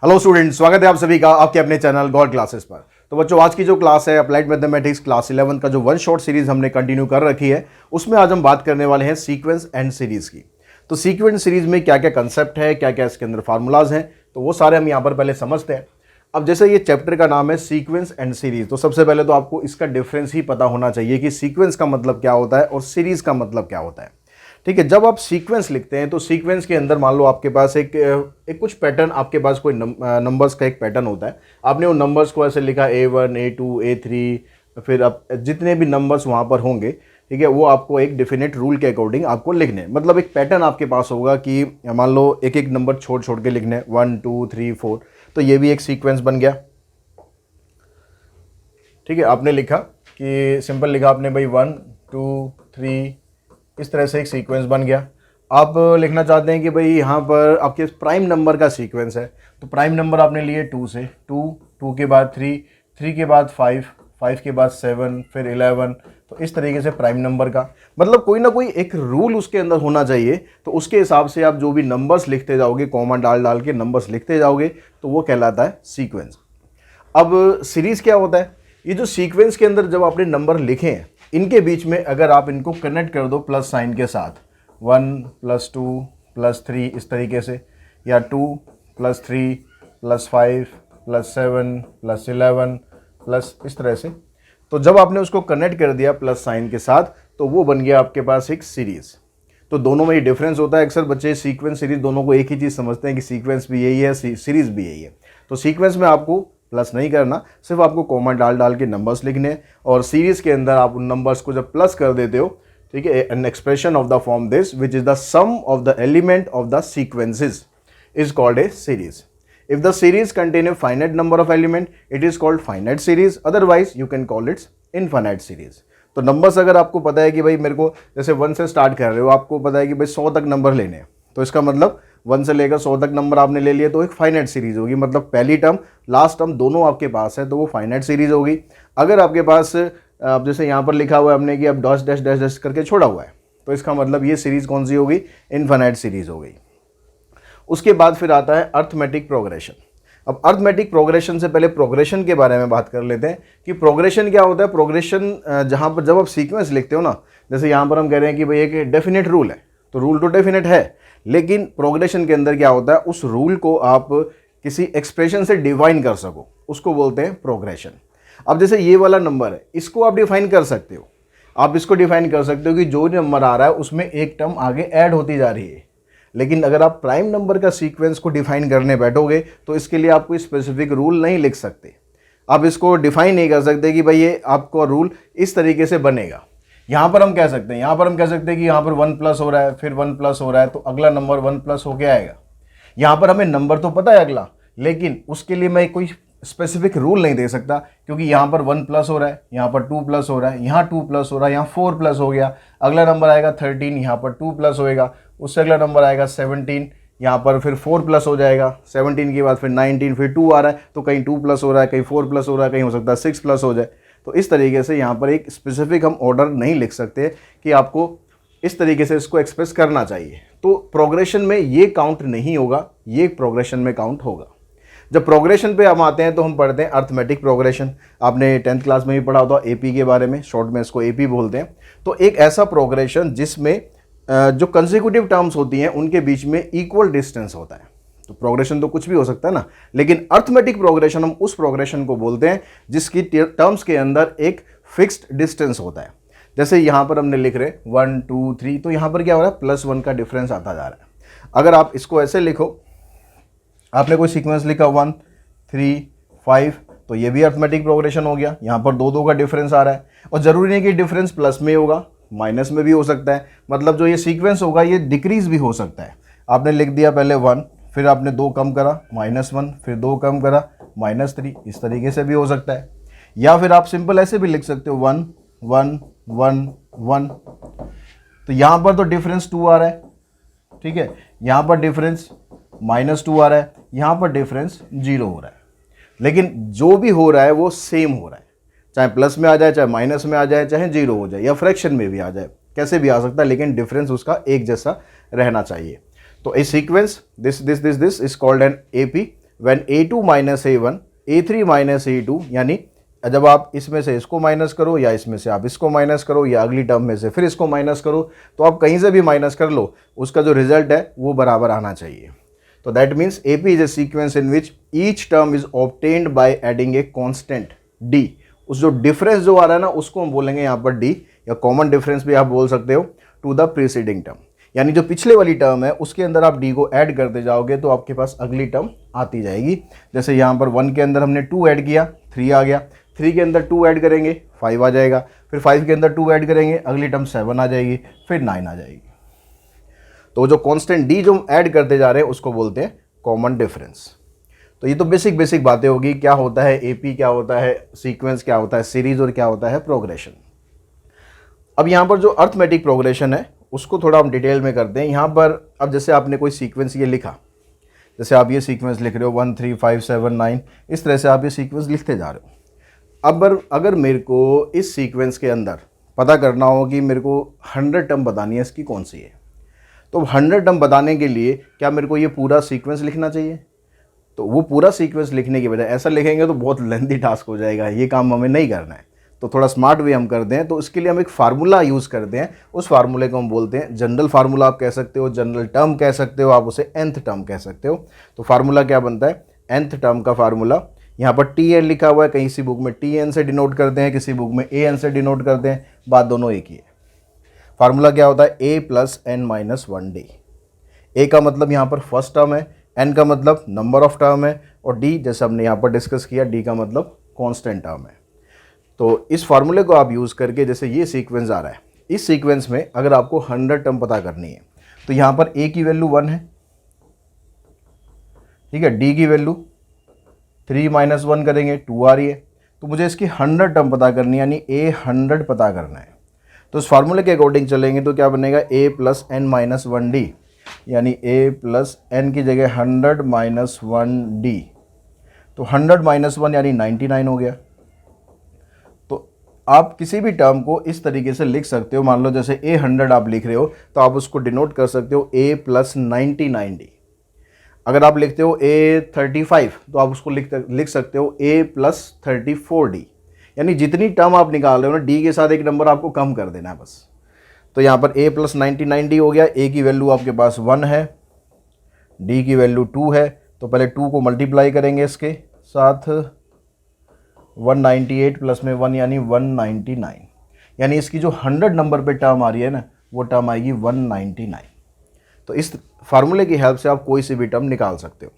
Hello student, स्वागत है आप सभी का आपके अपने चैनल गॉड क्लासेस पर। तो बच्चों, आज की जो क्लास है अप्लाइड मैथमेटिक्स क्लास 11 का जो वन शॉट सीरीज हमने कंटिन्यू कर रखी है, उसमें आज हम बात करने वाले हैं सीक्वेंस एंड सीरीज की। तो सीक्वेंस सीरीज में क्या क्या कंसेप्ट है, क्या क्या इसके अंदर फार्मूलाज हैं, तो वो सारे हम यहाँ पर पहले समझते हैं। अब जैसे ये चैप्टर का नाम है सीक्वेंस एंड सीरीज, तो सबसे पहले तो आपको इसका डिफरेंस ही पता होना चाहिए कि सीक्वेंस का मतलब क्या होता है और सीरीज का मतलब क्या होता है। ठीक है, जब आप सीक्वेंस लिखते हैं तो सीक्वेंस के अंदर मान लो आपके पास एक कुछ पैटर्न, आपके पास कोई नंबर्स का एक पैटर्न होता है। आपने उन नंबर्स को ऐसे लिखा A1 A2 A3, फिर अब जितने भी नंबर्स वहाँ पर होंगे, ठीक है, वो आपको एक डेफिनेट रूल के अकॉर्डिंग आपको लिखने, मतलब एक पैटर्न आपके पास होगा कि मान लो एक एक नंबर छोड़ छोड़ के लिखने 1 2 3 4, तो ये भी एक सीक्वेंस बन गया। ठीक है, आपने लिखा कि सिंपल लिखा आपने भाई 1 2 3, इस तरह से एक सीक्वेंस बन गया। आप लिखना चाहते हैं कि भाई यहाँ पर आपके प्राइम नंबर का सीक्वेंस है, तो प्राइम नंबर आपने लिए 2 से, 2 2 के बाद 3, 3 के बाद 5, 5 के बाद 7, फिर 11, तो इस तरीके से प्राइम नंबर का मतलब कोई ना कोई एक रूल उसके अंदर होना चाहिए। तो उसके हिसाब से आप जो भी नंबर्स लिखते जाओगे, कॉमा डाल डाल के नंबर्स लिखते जाओगे, तो वो कहलाता है सीक्वेंस। अब सीरीज़ क्या होता है? ये जो सीक्वेंस के अंदर जब आपने नंबर लिखे हैं, इनके बीच में अगर आप इनको कनेक्ट कर दो प्लस साइन के साथ, 1 + 2 + 3 इस तरीके से, या 2 + 3 + 5 + 7 + 11 प्लस इस तरह से, तो जब आपने उसको कनेक्ट कर दिया प्लस साइन के साथ, तो वो बन गया आपके पास एक सीरीज़। तो दोनों में ये डिफरेंस होता है। अक्सर बच्चे सीक्वेंस सीरीज दोनों को एक ही चीज़ समझते हैं कि सीक्वेंस भी यही है, सीरीज़ भी यही है। तो सीक्वेंस में आपको प्लस नहीं करना, सिर्फ आपको कॉमा डाल डाल के नंबर्स लिखने हैं, और सीरीज़ के अंदर आप उन नंबर्स को जब प्लस कर देते हो, ठीक है, an expression of the form this which is the sum of the element of the sequences is called a series. If the series contain a finite number of element, it is called finite series. Otherwise, you can call it infinite series. तो numbers अगर आपको पता है कि भाई मेरे को जैसे 1 से स्टार्ट कर रहे हो, आपको पता है कि भाई 100 तक नंबर लेने हैं, तो इसका मतलब 1 से लेकर 100 तक नंबर आपने ले लिए, तो एक फाइनाइट सीरीज होगी। मतलब पहली टर्म लास्ट टर्म दोनों आपके पास है, तो वो फाइनाइट सीरीज होगी। अगर आपके पास अब जैसे यहाँ पर लिखा हुआ है हमने कि अब डैश डैश डैश डैश करके छोड़ा हुआ है, तो इसका मतलब ये सीरीज कौन सी होगी? इनफाइनाइट सीरीज हो गई। उसके बाद फिर आता है अर्थमेटिक प्रोग्रेशन। अब अर्थमेटिक प्रोग्रेशन से पहले प्रोग्रेशन के बारे में बात कर लेते हैं कि प्रोग्रेशन क्या होता है। प्रोग्रेशन जहाँ पर जब आप सीक्वेंस लिखते हो ना, जैसे यहाँ पर हम कह रहे हैं कि भाई एक डेफिनेट रूल है, तो रूल तो डेफिनेट है, लेकिन प्रोग्रेशन के अंदर क्या होता है, उस रूल को आप किसी एक्सप्रेशन से डिफाइन कर सको, उसको बोलते हैं प्रोग्रेशन। अब जैसे ये वाला नंबर है, इसको आप डिफाइन कर सकते हो। आप इसको डिफाइन कर सकते हो कि जो नंबर आ रहा है उसमें एक टर्म आगे ऐड होती जा रही है। लेकिन अगर आप प्राइम नंबर का सीक्वेंस को डिफाइन करने बैठोगे, तो इसके लिए आप कोई स्पेसिफिक रूल नहीं लिख सकते। आप इसको डिफाइन नहीं कर सकते कि भाई ये आपका रूल इस तरीके से बनेगा। यहाँ पर हम कह सकते हैं, कि यहाँ पर 1 प्लस हो रहा है, फिर 1 प्लस हो रहा है, तो अगला नंबर 1 प्लस होके आएगा। यहाँ पर हमें नंबर तो पता है अगला, लेकिन उसके लिए मैं कोई स्पेसिफिक रूल नहीं दे सकता, क्योंकि यहाँ पर 1 प्लस हो रहा है, यहाँ पर 2 प्लस हो रहा है, यहाँ 2 प्लस हो रहा है, यहाँ 4 प्लस हो गया, अगला नंबर आएगा 13, यहाँ पर 2 प्लस होएगा, उससे अगला नंबर आएगा 17, यहाँ पर फिर 4 प्लस हो जाएगा, 17 के बाद फिर 19, फिर 2 आ रहा है, तो कहीं 2 प्लस हो रहा है, कहीं 4 प्लस हो रहा है, कहीं हो सकता है 6 प्लस हो जाए। तो इस तरीके से यहाँ पर एक स्पेसिफिक हम ऑर्डर नहीं लिख सकते कि आपको इस तरीके से इसको एक्सप्रेस करना चाहिए। तो प्रोग्रेशन में ये काउंट नहीं होगा, ये प्रोग्रेशन में काउंट होगा। जब प्रोग्रेशन पे हम आते हैं तो हम पढ़ते हैं अर्थमेटिक प्रोग्रेशन। आपने 10th क्लास में भी पढ़ा होता एपी के बारे में, शॉर्ट में इसको एपी बोलते हैं। तो एक ऐसा प्रोग्रेशन जिसमें जो कंसेक्यूटिव टर्म्स होती हैं उनके बीच में इक्वल डिस्टेंस होता है। तो प्रोग्रेशन तो कुछ भी हो सकता है ना, लेकिन अर्थमेटिक प्रोग्रेशन हम उस प्रोग्रेशन को बोलते हैं जिसकी टर्म्स के अंदर एक फिक्स्ड डिस्टेंस होता है। जैसे यहाँ पर हमने लिख रहे 1 2 3, तो यहाँ पर क्या हो रहा है, +1 का डिफरेंस आता जा रहा है। अगर आप इसको ऐसे लिखो, आपने कोई सीक्वेंस लिखा 1 3 5, तो ये भी अर्थमेटिक प्रोग्रेशन हो गया। यहाँ पर 2 2 का डिफरेंस आ रहा है, और ज़रूरी नहीं कि डिफरेंस प्लस में होगा, माइनस में भी हो सकता है। मतलब जो ये सीक्वेंस होगा ये डिक्रीज भी हो सकता है। आपने लिख दिया पहले 1, फिर आपने 2 कम करा -1, फिर 2 कम करा -3, इस तरीके से भी हो सकता है। या फिर आप सिंपल ऐसे भी लिख सकते हो 1 1 1 1, तो यहाँ पर तो डिफरेंस 2 आ रहा है, ठीक है, यहाँ पर डिफरेंस -2 आ रहा है, यहाँ पर डिफरेंस 0 हो रहा है। लेकिन जो भी हो रहा है वो सेम हो रहा है, चाहे प्लस में आ जाए, चाहे माइनस में आ जाए, चाहे 0 हो जाए, या फ्रैक्शन में भी आ जाए, कैसे भी आ सकता है, लेकिन डिफरेंस उसका एक जैसा रहना चाहिए। तो a sequence this is called an AP, when A2 minus A1 A3 minus A2, यानी जब आप इसमें से इसको माइनस करो या इसमें से आप इसको माइनस करो या अगली टर्म में से फिर इसको माइनस करो, तो आप कहीं से भी माइनस कर लो, उसका जो रिजल्ट है वो बराबर आना चाहिए। तो that means AP is a sequence in which each term is obtained by adding a constant D। उस जो डिफरेंस जो आ रहा है ना उसको हम बोलेंगे यहाँ पर D, या कॉमन डिफरेंस भी आप बोल सकते हो, टू द प्रीसीडिंग टर्म। यानी जो पिछले वाली टर्म है उसके अंदर आप D को ऐड करते जाओगे तो आपके पास अगली टर्म आती जाएगी। जैसे यहाँ पर 1 के अंदर हमने 2 ऐड किया, 3 आ गया, 3 के अंदर 2 ऐड करेंगे 5 आ जाएगा, फिर 5 के अंदर 2 ऐड करेंगे अगली टर्म 7 आ जाएगी, फिर 9 आ जाएगी। तो जो कांस्टेंट D जो हम ऐड करते जा रहे हैं उसको बोलते हैं कॉमन डिफरेंस। तो ये तो बेसिक बातें होगी, क्या होता है AP, क्या होता है सीक्वेंस, क्या होता है सीरीज और क्या होता है प्रोग्रेशन। अब यहाँ पर जो अर्थमेटिक प्रोग्रेशन है उसको थोड़ा हम डिटेल में करते हैं। यहाँ पर अब जैसे आपने कोई सीक्वेंस ये लिखा, जैसे आप ये सीक्वेंस लिख रहे हो 1 3 5 7 9, इस तरह से आप ये सीक्वेंस लिखते जा रहे हो। अब अगर मेरे को इस सीक्वेंस के अंदर पता करना हो कि मेरे को 100 टर्म बतानी है इसकी कौन सी है, तो 100 टर्म बताने के लिए क्या मेरे को ये पूरा सीक्वेंस लिखना चाहिए? तो वो पूरा सीक्वेंस लिखने की बजाय ऐसा लिखेंगे तो बहुत लेंथी टास्क हो जाएगा, ये काम हमें नहीं करना है। तो थोड़ा स्मार्ट वे हम करते हैं, तो इसके लिए हम एक फार्मूला यूज़ करते हैं। उस फार्मूले को हम बोलते हैं जनरल फार्मूला, आप कह सकते हो जनरल टर्म कह सकते हो, आप उसे nth टर्म कह सकते हो। तो फार्मूला क्या बनता है? nth टर्म का फार्मूला, यहाँ पर Tn लिखा हुआ है, कहीं सी बुक में Tn से डिनोट करते हैं, किसी बुक में An से डिनोट करते हैं, बात दोनों एक ही है। फार्मूला क्या होता है? A plus n minus 1D। A का मतलब यहाँ पर फर्स्ट टर्म है, n का मतलब नंबर ऑफ टर्म है, और D जैसे हमने यहाँ पर डिस्कस किया D का मतलब कांस्टेंट टर्म है। तो इस फार्मूले को आप यूज़ करके, जैसे ये सीक्वेंस आ रहा है, इस सीक्वेंस में अगर आपको 100 टर्म पता करनी है तो यहाँ पर A की वैल्यू 1 है, ठीक है, D की वैल्यू 3 माइनस 1 करेंगे 2 आ रही है, तो मुझे इसकी 100 टर्म पता करनी है, यानी A100 पता करना है। तो इस फार्मूले के अकॉर्डिंग चलेंगे तो क्या बनेगा? A plus n minus 1D, यानी A प्लस n की जगह 100 माइनस 1D, तो 100 माइनस 1 यानी 99 हो गया। तो आप किसी भी टर्म को इस तरीके से लिख सकते हो, मान लो जैसे A100 आप लिख रहे हो तो आप उसको डिनोट कर सकते हो A प्लस 99D। अगर आप लिखते हो A35 तो आप उसको लिख सकते हो A प्लस 34D, यानी जितनी टर्म आप निकाल रहे हो ना D के साथ एक नंबर आपको कम कर देना है बस। तो यहाँ पर A प्लस 99D हो गया। A की वैल्यू आपके पास 1 है, D की वैल्यू 2 है, तो पहले 2 को मल्टीप्लाई करेंगे इसके साथ, 198 प्लस में 1 यानी 199, यानी इसकी जो 100 नंबर पे टर्म आ रही है ना वो टर्म आएगी 199। तो इस फार्मूले की हेल्प से आप कोई सी भी टर्म निकाल सकते हो।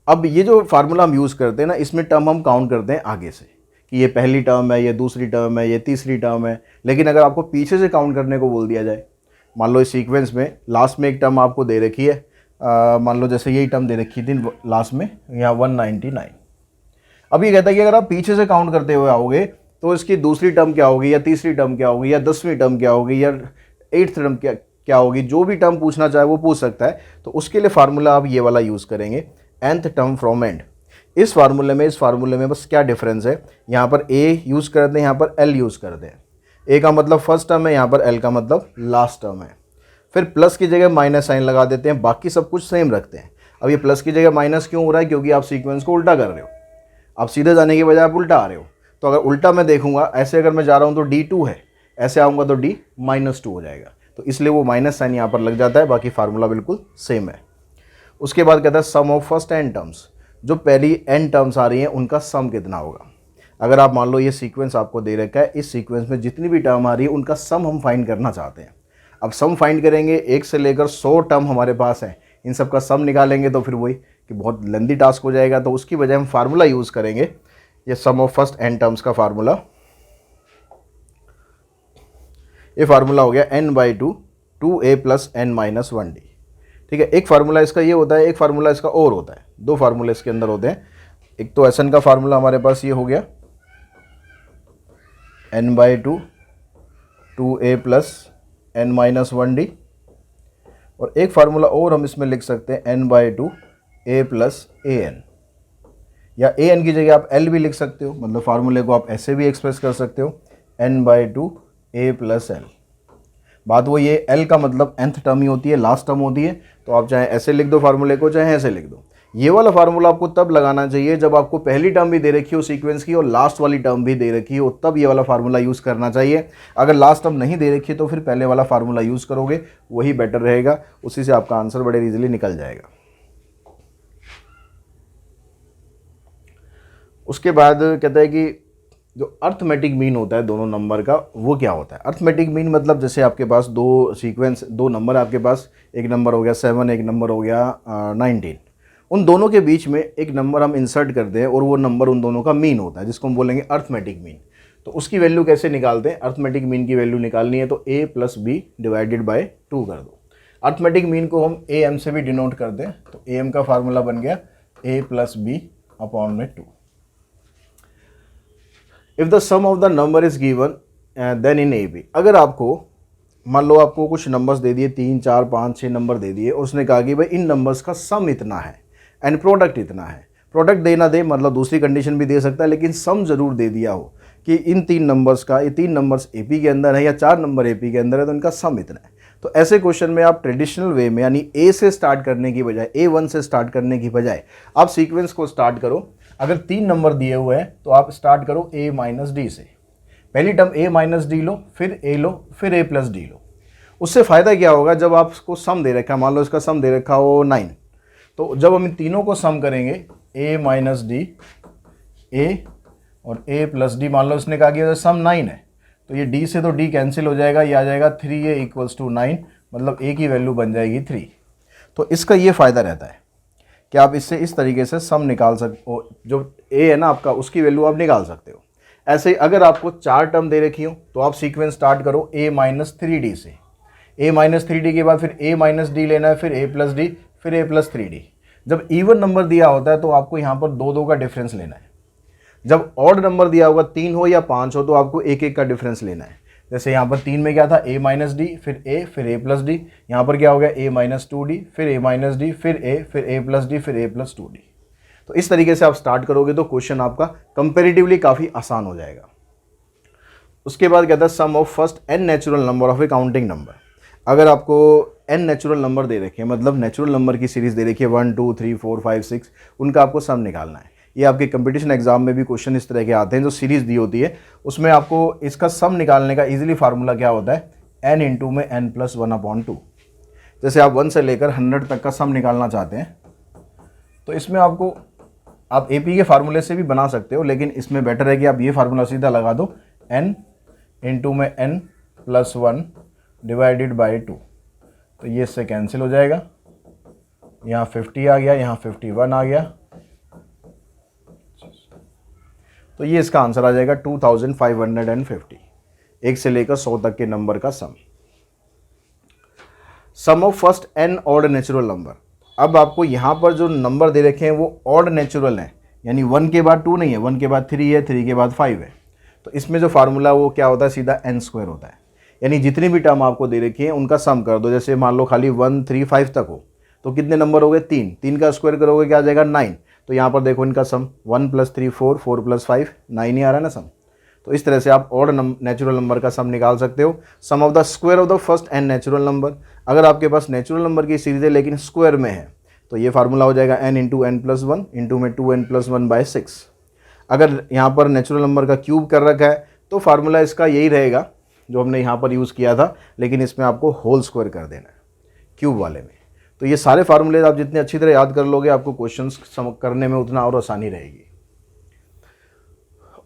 अब ये जो फार्मूला हम यूज़ करते हैं ना, इसमें टर्म हम काउंट करते हैं आगे से कि ये पहली टर्म है, ये दूसरी टर्म है, ये तीसरी टर्म है। लेकिन अगर आपको पीछे से काउंट करने को बोल दिया जाए, मान लो इस सीक्वेंस में लास्ट में एक टर्म आपको दे रखी है, मान लो जैसे यही टर्म दे रखी थी लास्ट में, यहाँ 199। अब ये कहता है कि अगर आप पीछे से काउंट करते हुए आओगे तो इसकी दूसरी टर्म क्या होगी, या तीसरी टर्म क्या होगी, या 10वीं टर्म क्या होगी, या 8th टर्म क्या होगी, जो भी टर्म पूछना चाहे वो पूछ सकता है। तो उसके लिए फार्मूला आप ये वाला यूज़ करेंगे, nth टर्म फ्रॉम एंड। इस फार्मूले में बस क्या डिफरेंस है, यहाँ पर A यूज़ करते हैं, यहाँ पर L यूज़ करते हैं। A का मतलब फर्स्ट टर्म है, यहाँ पर L का मतलब लास्ट टर्म है। फिर प्लस की जगह माइनस साइन लगा देते हैं, बाकी सब कुछ सेम रखते हैं। अब ये प्लस की जगह माइनस क्यों हो रहा है? क्योंकि आप सीक्वेंस को उल्टा कर रहे हो, आप सीधे जाने के बजाय आप उल्टा आ रहे हो। तो अगर उल्टा मैं देखूंगा, ऐसे अगर मैं जा रहा हूँ तो D2 है, ऐसे आऊँगा तो D माइनस 2 हो जाएगा, तो इसलिए वो माइनस साइन यहाँ पर लग जाता है, बाकी फार्मूला बिल्कुल सेम है। उसके बाद कहता है sum of first n terms, जो पहली n टर्म्स आ रही हैं उनका सम कितना होगा। अगर आप मान लो ये सीक्वेंस आपको दे रखा है, इस सीक्वेंस में जितनी भी टर्म आ रही है उनका सम हम फाइंड करना चाहते हैं। अब सम फाइंड करेंगे, 1 से लेकर 100 टर्म हमारे पास हैं, इन सब का सम निकालेंगे तो फिर वही कि बहुत लेंदी टास्क हो जाएगा। तो उसकी वजह हम फार्मूला यूज़ करेंगे, ये सम ऑफ फर्स्ट n टर्म्स का फार्मूला। ये फार्मूला हो गया n/2 2a plus n minus 1d, ठीक है। एक फार्मूला इसका ये होता है, एक फार्मूला इसका और होता है, 2 फार्मूले इसके अंदर होते हैं। एक तो Sn का फार्मूला हमारे पास ये हो गया n/2 2a plus n minus 1d, और एक फार्मूला और हम इसमें लिख सकते हैं n/2 a प्लस an, या an की जगह आप l भी लिख सकते हो, मतलब फार्मूले को आप ऐसे भी एक्सप्रेस कर सकते हो n/2 a प्लस l। बात वो ये l का मतलब nth टर्म ही होती है, लास्ट टर्म होती है, तो आप चाहे ऐसे लिख दो फार्मूले को, चाहे ऐसे लिख दो। ये वाला फार्मूला आपको तब लगाना चाहिए जब आपको पहली टर्म भी दे रखी हो सीक्वेंस की और लास्ट वाली टर्म भी दे रखी हो, तब ये वाला फार्मूला यूज़ करना चाहिए। अगर लास्ट टर्म नहीं दे रखी है तो फिर पहले वाला फार्मूला यूज़ करोगे, वही बेटर रहेगा, उसी से आपका आंसर बड़े इजीली निकल जाएगा। उसके बाद कहता है कि जो अर्थमेटिक मीन होता है दोनों नंबर का, वो क्या होता है। अर्थमेटिक मीन मतलब जैसे आपके पास दो नंबर आपके पास, एक नंबर हो गया 7, एक नंबर हो गया 19, उन दोनों के बीच में एक नंबर हम इंसर्ट करते हैं और वो नंबर उन दोनों का मीन होता है, जिसको हम बोलेंगे अर्थमेटिक मीन। तो उसकी वैल्यू कैसे निकालते हैं, अर्थमेटिक मीन की वैल्यू निकालनी है तो a plus b divided by 2 कर दो। अर्थमेटिक मीन को हम am से भी डिनोट करते हैं, तो am का फार्मूला बन गया a प्लस बी अपॉन में 2। If the sum of the number is given then in AB, अगर आपको मान लो आपको कुछ नंबर्स दे दिए, 3, 4, 5, 6 नंबर दे दिए, उसने कहा कि भाई इन नंबर्स का सम इतना है एंड प्रोडक्ट इतना है। प्रोडक्ट दे ना दे, मतलब दूसरी कंडीशन भी दे सकता है, लेकिन सम जरूर दे दिया हो कि इन 3 नंबर्स का, ये 3 नंबर्स AP के अंदर है या 4 नंबर AP के अंदर है, तो इनका सम इतना है। तो ऐसे क्वेश्चन में आप ट्रेडिशनल वे में यानी A से स्टार्ट करने की बजाय, A1 से स्टार्ट करने की बजाय आप सीक्वेंस को स्टार्ट करो। अगर 3 नंबर दिए हुए हैं तो आप स्टार्ट करो A माइनस डी से। पहली टर्म A माइनस डी लो, फिर A लो, फिर A प्लस डी लो। उससे फ़ायदा क्या होगा, जब आपको सम दे रखा है, मान लो इसका सम दे रखा हो 9, तो जब हम इन तीनों को सम करेंगे A माइनस डी, A और A प्लस डी, मान लो इसने कहा कि सम 9 है, तो ये D से तो D कैंसिल हो जाएगा, ये आ जाएगा 3A इक्वल्स टू 9, मतलब A की वैल्यू बन जाएगी 3। तो इसका ये फ़ायदा रहता है कि आप इससे इस तरीके से सम निकाल सकते हो, जो A है ना आपका, उसकी वैल्यू आप निकाल सकते हो। ऐसे ही अगर आपको 4 टर्म दे रखी हो तो आप सीक्वेंस स्टार्ट करो A माइनस 3D से। A माइनस 3D के बाद फिर A माइनस डी लेना है, फिर A प्लस डी, फिर A प्लस 3D। जब इवन नंबर दिया होता है तो आपको यहाँ पर 2 का डिफरेंस लेना है। जब ऑड नंबर दिया होगा 3 हो या 5 हो तो आपको 1 का डिफरेंस लेना है। जैसे यहाँ पर 3 में क्या था, A माइनस डी, फिर A, फिर A प्लस डी। यहाँ पर क्या हो गया, A माइनस 2D, फिर A माइनस डी, फिर A, फिर A प्लस डी, फिर A प्लस 2D। तो इस तरीके से आप स्टार्ट करोगे तो क्वेश्चन आपका कंपेरेटिवली काफ़ी आसान हो जाएगा। उसके बाद कहता है sum of first n natural number of a counting number. अगर आपको n नेचुरल नंबर दे रखे हैं, मतलब नेचुरल नंबर की सीरीज़ दे रखी है 1, 2, 3, 4, 5, 6, उनका आपको सम निकालना है। ये आपके कंपटीशन एग्जाम में भी क्वेश्चन इस तरह के आते हैं, जो सीरीज़ दी होती है उसमें आपको इसका सम निकालने का इजीली फार्मूला क्या होता है, n इंटू में n प्लस 1/2। जैसे आप 1 से लेकर 100 तक का सम निकालना चाहते हैं तो इसमें आपको आप AP के फार्मूले से भी बना सकते हो, लेकिन इसमें बेटर है कि आप ये फार्मूला सीधा लगा दो, n इंटू में n प्लस 1 डिवाइडेड बाई 2। तो ये इससे कैंसिल हो जाएगा, यहाँ 50 आ गया, यहाँ 51 आ गया, तो ये इसका आंसर आ जाएगा 2550। 1 से लेकर 100 तक के नंबर का sum. Sum of first n odd natural number. अब आपको यहाँ पर जो नंबर दे रखे हैं वो ऑड नेचुरल हैं, यानी 1 के बाद 2 नहीं है, 1 के बाद 3 है, 3 के बाद 5 है। तो इसमें जो फार्मूला वो क्या होता है, सीधा n स्क्वायर होता है। यानी जितनी भी टर्म आपको दे रखी है उनका सम कर दो। जैसे मान लो खाली 1, 3, 5 तक हो तो कितने नंबर हो गए, 3। 3 का स्क्वायर करोगे क्या आ जाएगा, 9। तो यहाँ पर देखो इनका सम 1 + 3 4, 4 + 5 9 ही आ रहा है ना सम। तो इस तरह से आप ऑड नेचुरल नंबर का सम निकाल सकते हो। Sum of the square of the first n natural number. अगर आपके पास नेचुरल नंबर की सीरीज है लेकिन स्क्वायर में है तो ये फार्मूला हो जाएगा n into n plus 1 into में 2n प्लस 1/6। अगर यहाँ पर नेचुरल नंबर का क्यूब कर रखा है तो फार्मूला इसका यही रहेगा जो हमने यहाँ पर यूज़ किया था, लेकिन इसमें आपको होल स्क्वायर कर देना है क्यूब वाले में। तो ये सारे फार्मूले आप जितने अच्छी तरह याद कर लोगे आपको क्वेश्चंस करने में उतना और आसानी रहेगी।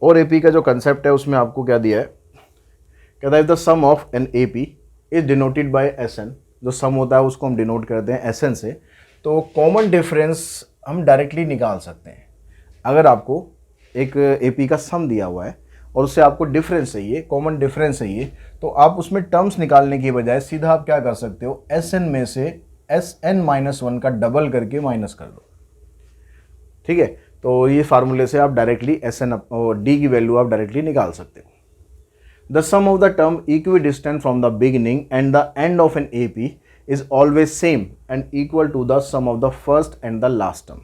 और AP का जो कंसेप्ट है उसमें आपको क्या दिया है, कहता है the sum of an AP is denoted by SN। जो सम होता है उसको हम डिनोट करते हैं SN से। तो कॉमन डिफरेंस हम डायरेक्टली निकाल सकते हैं। अगर आपको एक AP का सम दिया हुआ है और उससे आपको डिफरेंस चाहिए, कॉमन डिफरेंस चाहिए, तो आप उसमें टर्म्स निकालने की बजाय सीधा आप क्या कर सकते हो, SN में से SN-1 का डबल करके माइनस कर दो। ठीक है, तो ये फार्मूले से आप डायरेक्टली SN और D की वैल्यू आप डायरेक्टली निकाल सकते हो। The sum of the term equidistant from the beginning and the end of an AP is always same and equal to the sum of the first and the last term.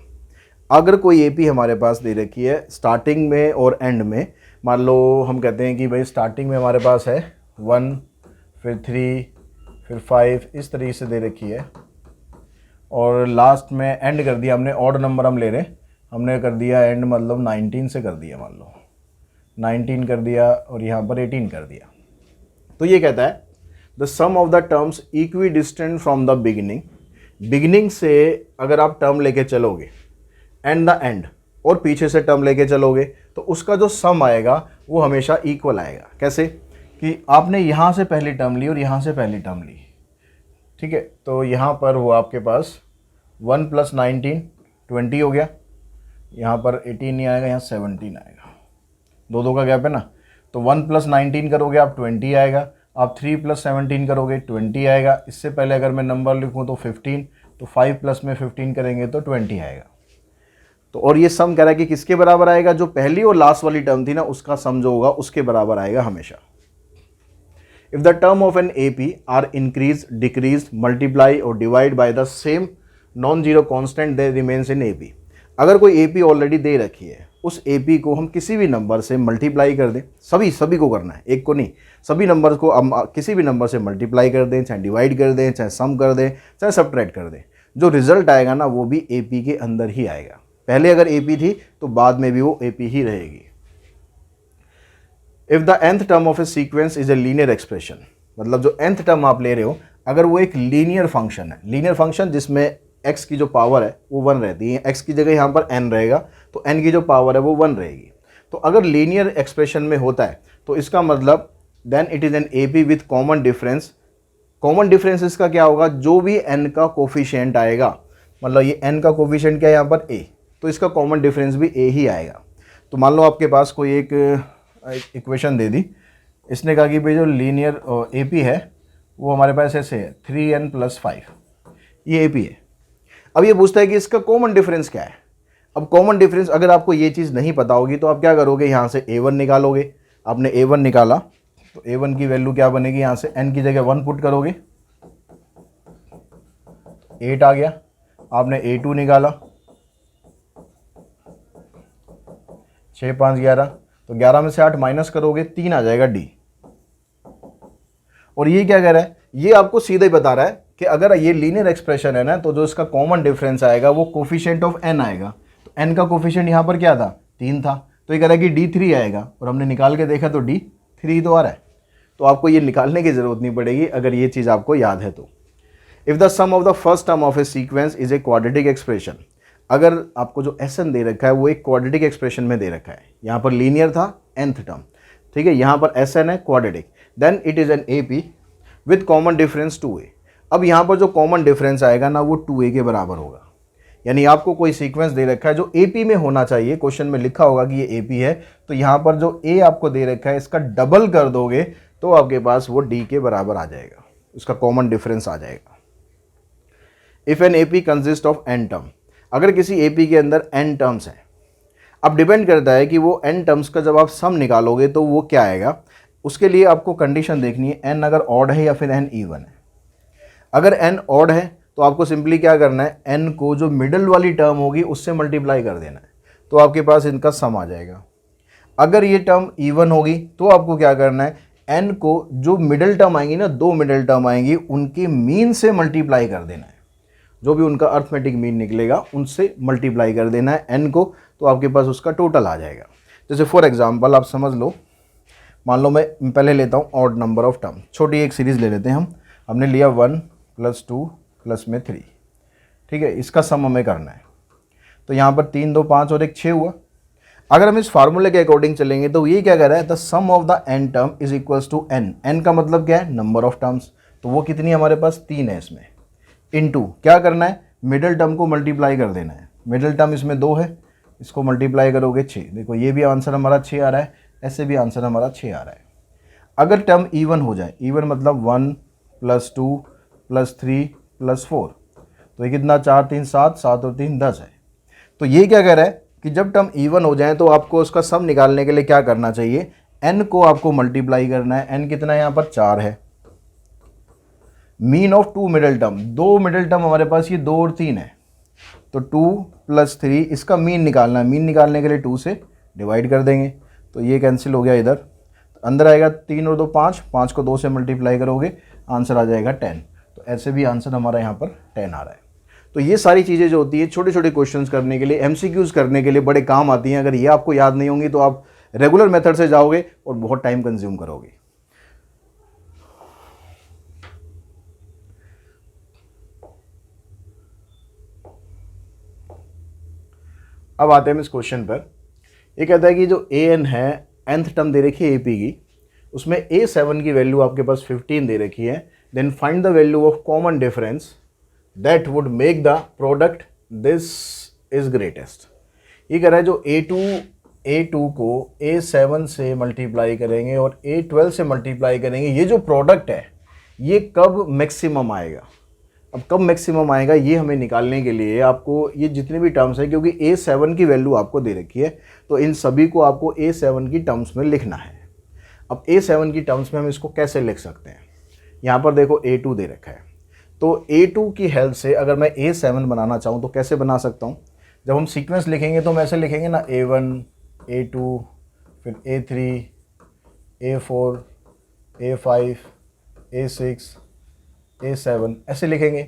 अगर कोई AP हमारे पास दे रखी है starting में और and में, मान लो हम कहते हैं कि भाई स्टार्टिंग में हमारे पास है 1, फिर 3, फिर 5, इस तरीके से दे रखी है, और लास्ट में एंड कर दिया हमने, ऑड नंबर हम ले रहे, हमने कर दिया एंड मतलब 19 से कर दिया, मान लो 19 कर दिया और यहाँ पर 18 कर दिया। तो ये कहता है the sum of the terms equidistant from the beginning, beginning से अगर आप टर्म लेके चलोगे एंड द एंड, और पीछे से टर्म लेके चलोगे तो उसका जो सम आएगा वो हमेशा इक्वल आएगा। कैसे कि आपने यहाँ से पहली टर्म ली और यहाँ से पहली टर्म ली, ठीक है, तो यहाँ पर हुआ आपके पास 1 + 19 20 हो गया, यहाँ पर 18 नहीं आएगा, यहाँ 17 आएगा, दो का गैप है ना। तो 1 + 19 करोगे आप 20 आएगा, आप 3 + 17 करोगे 20 आएगा। इससे पहले अगर मैं नंबर लिखूँ तो 15, तो 5 + में 15 करेंगे तो 20 आएगा। तो और ये सम कह रहा है कि किसके बराबर आएगा, जो पहली और लास्ट वाली टर्म थी ना उसका सम जो होगा उसके बराबर आएगा हमेशा। If the term of an AP are increase, decrease, multiply or divide by the same non zero constant they remains in AP. अगर कोई एपी ऑलरेडी दे रखी है, उस एपी को हम किसी भी नंबर से मल्टीप्लाई कर दें, सभी को करना है, एक को नहीं, सभी नंबर्स को हम किसी भी नंबर से मल्टीप्लाई कर दें, चाहे डिवाइड कर दें, चाहे सम कर दें, चाहे सब्ट्रैक्ट कर दें, जो रिजल्ट आएगा ना वो भी एपी के अंदर ही आएगा। पहले अगर एपी थी तो बाद में भी वो एपी ही रहेगी। If the nth term of a sequence is a linear expression, मतलब जो nth टर्म आप ले रहे हो अगर वो एक लीनियर फंक्शन है, लीनियर फंक्शन जिसमें x की जो पावर है वो 1 रहती है, x की जगह यहाँ पर n रहेगा तो n की जो पावर है वो 1 रहेगी। तो अगर लीनियर एक्सप्रेशन में होता है तो इसका मतलब then it is an AP with common difference. Common difference इसका क्या होगा, जो भी n का कोफिशिएंट आएगा, मतलब ये n का कोफिशिएंट क्या है यहाँ पर a, तो इसका कॉमन डिफरेंस भी a ही आएगा। तो मान लो आपके पास कोई एक इक्वेशन दे दी, इसने कहा कि भाई जो लीनियर एपी है वो हमारे पास ऐसे है 3n + 5, ये एपी है। अब ये पूछता है कि इसका कॉमन डिफरेंस क्या है। अब कॉमन डिफरेंस अगर आपको ये चीज़ नहीं पता होगी तो आप क्या करोगे, यहाँ से a1 निकालोगे। आपने a1 निकाला तो a1 की वैल्यू क्या बनेगी, यहाँ से n की जगह 1 पुट करोगे, 8 आ गया। आपने a2 निकाला, 6 × 5 = 11, तो 11 में से 8 माइनस करोगे 3 आ जाएगा d। और ये क्या कह रहा है, ये आपको सीधा ही बता रहा है कि अगर ये लीनियर एक्सप्रेशन है ना तो जो इसका कॉमन डिफरेंस आएगा वो कोफिशिएंट ऑफ n आएगा। तो n का कोफिशिएंट यहाँ पर क्या था, 3 था, तो ये कह रहा है कि d3 आएगा, और हमने निकाल के देखा तो d3 तो आ रहा है। तो आपको ये निकालने की ज़रूरत नहीं पड़ेगी अगर ये चीज़ आपको याद है तो। If the sum of the first term of a sequence is a quadratic expression, अगर आपको जो Sn दे रखा है वो एक क्वाड्रेटिक एक्सप्रेशन में दे रखा है, यहाँ पर लीनियर था nth टर्म, ठीक है, यहाँ पर Sn है quadratic, then it is an AP with common difference 2a। अब यहाँ पर जो कॉमन डिफरेंस आएगा ना वो 2a के बराबर होगा। यानी आपको कोई सीक्वेंस दे रखा है जो AP में होना चाहिए, क्वेश्चन में लिखा होगा कि ये AP है, तो यहाँ पर जो a आपको दे रखा है इसका डबल कर दोगे तो आपके पास वो d के बराबर आ जाएगा, उसका कॉमन डिफरेंस आ जाएगा। If an AP consist of n term, अगर किसी AP के अंदर n टर्म्स हैं, अब डिपेंड करता है कि वो n टर्म्स का जब आप सम निकालोगे तो वो क्या आएगा, उसके लिए आपको कंडीशन देखनी है n अगर ऑड है या फिर n इवन है। अगर n ऑड है तो आपको सिंपली क्या करना है, n को जो मिडल वाली टर्म होगी उससे मल्टीप्लाई कर देना है, तो आपके पास इनका सम आ जाएगा। अगर ये टर्म इवन होगी तो आपको क्या करना है, n को जो मिडल टर्म आएंगी ना, 2 मिडल टर्म आएंगी, उनके मीन से मल्टीप्लाई कर देना है, जो भी उनका अर्थमेटिक मीन निकलेगा उनसे मल्टीप्लाई कर देना है n को, तो आपके पास उसका टोटल आ जाएगा। जैसे फॉर एग्जांपल आप समझ लो, मान लो मैं पहले लेता हूँ ऑड नंबर ऑफ टर्म, छोटी एक सीरीज़ ले लेते हैं हम, हमने लिया 1 + 2 + में 3, ठीक है, इसका सम हमें करना है। तो यहाँ पर 3 2 5 और 1 6 हुआ। अगर हम इस फार्मूले के अकॉर्डिंग चलेंगे तो ये क्या कह रहा है, the sum of the n term is equals to n, n का मतलब क्या है, नंबर ऑफ टर्म्स, तो वो कितनी हमारे पास 3 है इसमें, इनटू क्या करना है, मिडिल टर्म को मल्टीप्लाई कर देना है। मिडिल टर्म इसमें 2 है, इसको मल्टीप्लाई करोगे 6, देखो ये भी आंसर हमारा 6 आ रहा है, ऐसे भी आंसर हमारा 6 आ रहा है। अगर टर्म इवन हो जाए, इवन मतलब 1 + 2 + 3 + 4, तो ये कितना, 4 3 7, 7 और 3 10 है। तो ये क्या कह रहा है कि जब टर्म इवन हो जाए तो आपको उसका सम निकालने के लिए क्या करना चाहिए, n को आपको मल्टीप्लाई करना है। n कितना है यहाँ पर, 4 है। Mean of 2 middle term, 2 middle term हमारे पास ये 2 और 3 है, तो 2 + 3 इसका मीन निकालना है। मीन निकालने के लिए 2 से डिवाइड कर देंगे, तो ये कैंसिल हो गया, इधर अंदर आएगा 3 और 2 5, 5 को 2 से मल्टीप्लाई करोगे, आंसर आ जाएगा 10। तो ऐसे भी आंसर हमारा यहाँ पर 10 आ रहा है। तो ये सारी चीज़ें जो होती है छोटे छोटे क्वेश्चंस करने के लिए, एमसीक्यूज करने के लिए बड़े काम आती हैं। अगर ये आपको याद नहीं होंगी तो आप रेगुलर मेथड से जाओगे और बहुत टाइम कंज्यूम करोगे। अब आते हैं इस क्वेश्चन पर। ये कहता है कि जो ए एन है, nth टर्म दे रखी है ए पी की, उसमें A7 की वैल्यू आपके पास 15 दे रखी है। Then find the value of common difference that would make the product this is greatest. ये कह रहा है जो A2 को A7 से मल्टीप्लाई करेंगे और A12 से मल्टीप्लाई करेंगे, ये जो प्रोडक्ट है ये कब मैक्सिमम आएगा। अब कब मैक्सिमम आएगा ये हमें निकालने के लिए आपको ये जितने भी टर्म्स हैं, क्योंकि A7 की वैल्यू आपको दे रखी है तो इन सभी को आपको A7 की टर्म्स में लिखना है। अब A7 की टर्म्स में हम इसको कैसे लिख सकते हैं, यहाँ पर देखो A2 दे रखा है, तो A2 की हेल्प से अगर मैं A7 बनाना चाहूँ तो कैसे बना सकता हूँ। जब हम सीक्वेंस लिखेंगे तो हम ऐसे लिखेंगे ना, A1 A2 फिर A3 A4 A5 A6 A7 ऐसे लिखेंगे।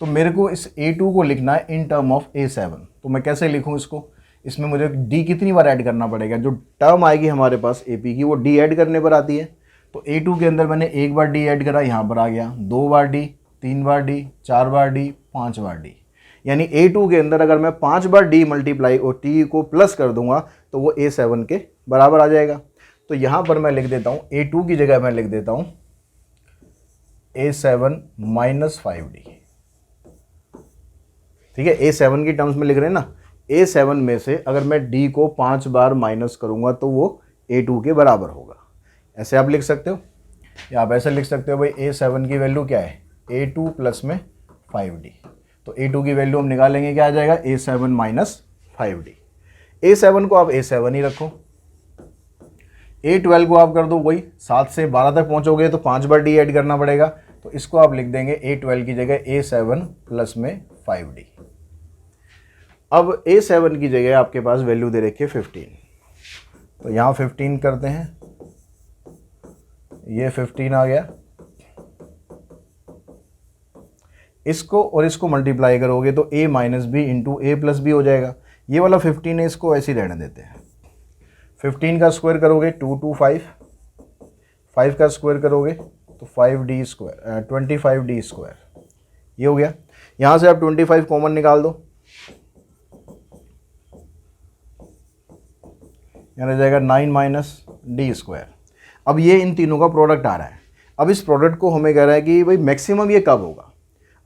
तो मेरे को इस A2 को लिखना है इन टर्म ऑफ A7, तो मैं कैसे लिखूँ इसको। इसमें मुझे D कितनी बार ऐड करना पड़ेगा, जो टर्म आएगी हमारे पास AP की वो D ऐड करने पर आती है। तो A2 के अंदर मैंने एक बार D ऐड करा, यहाँ पर आ गया, 2 बार D, 3 बार D, 4 बार D, 5 बार D, यानी A2 के अंदर अगर मैं 5 बार D मल्टीप्लाई और T को प्लस कर दूंगा तो वो A7 के बराबर आ जाएगा। तो यहाँ पर मैं लिख देता हूँ A2 की जगह मैं लिख देता हूँ A7 माइनस 5D। ठीक है, A7 की टर्म्स में लिख रहे हैं ना, A7 में से अगर मैं D को 5 बार माइनस करूंगा तो वो A2 के बराबर होगा। ऐसे आप लिख सकते हो, या आप ऐसे लिख सकते हो भाई A7 की वैल्यू क्या है, A2 प्लस में 5D। तो A2 की वैल्यू हम निकालेंगे, क्या आ जाएगा, A7 माइनस 5D। A7 को आप A7 ही रखो, A12 को आप कर दो वही 7 से 12 तक पहुंचोगे तो 5 बार D ऐड करना पड़ेगा, तो इसको आप लिख देंगे A12 की जगह A7 प्लस में 5D। अब A7 की जगह आपके पास वैल्यू दे रखी है 15, तो यहाँ 15 करते हैं, ये 15 आ गया। इसको और इसको मल्टीप्लाई करोगे तो A minus b into A plus b हो जाएगा। ये वाला 15 है, इसको ऐसे ही रहने देते हैं। 15 का स्क्वायर करोगे 2 2 5, 5 का स्क्वायर करोगे तो 5D स्क्वायर, 25D स्क्वायर, ये हो गया। यहाँ से आप 25 कॉमन निकाल दो, यहाँ रह जाएगा 9 माइनस D स्क्वायर। अब ये इन तीनों का प्रोडक्ट आ रहा है। अब इस प्रोडक्ट को हमें कह रहा है कि भाई मैक्सिमम ये कब होगा।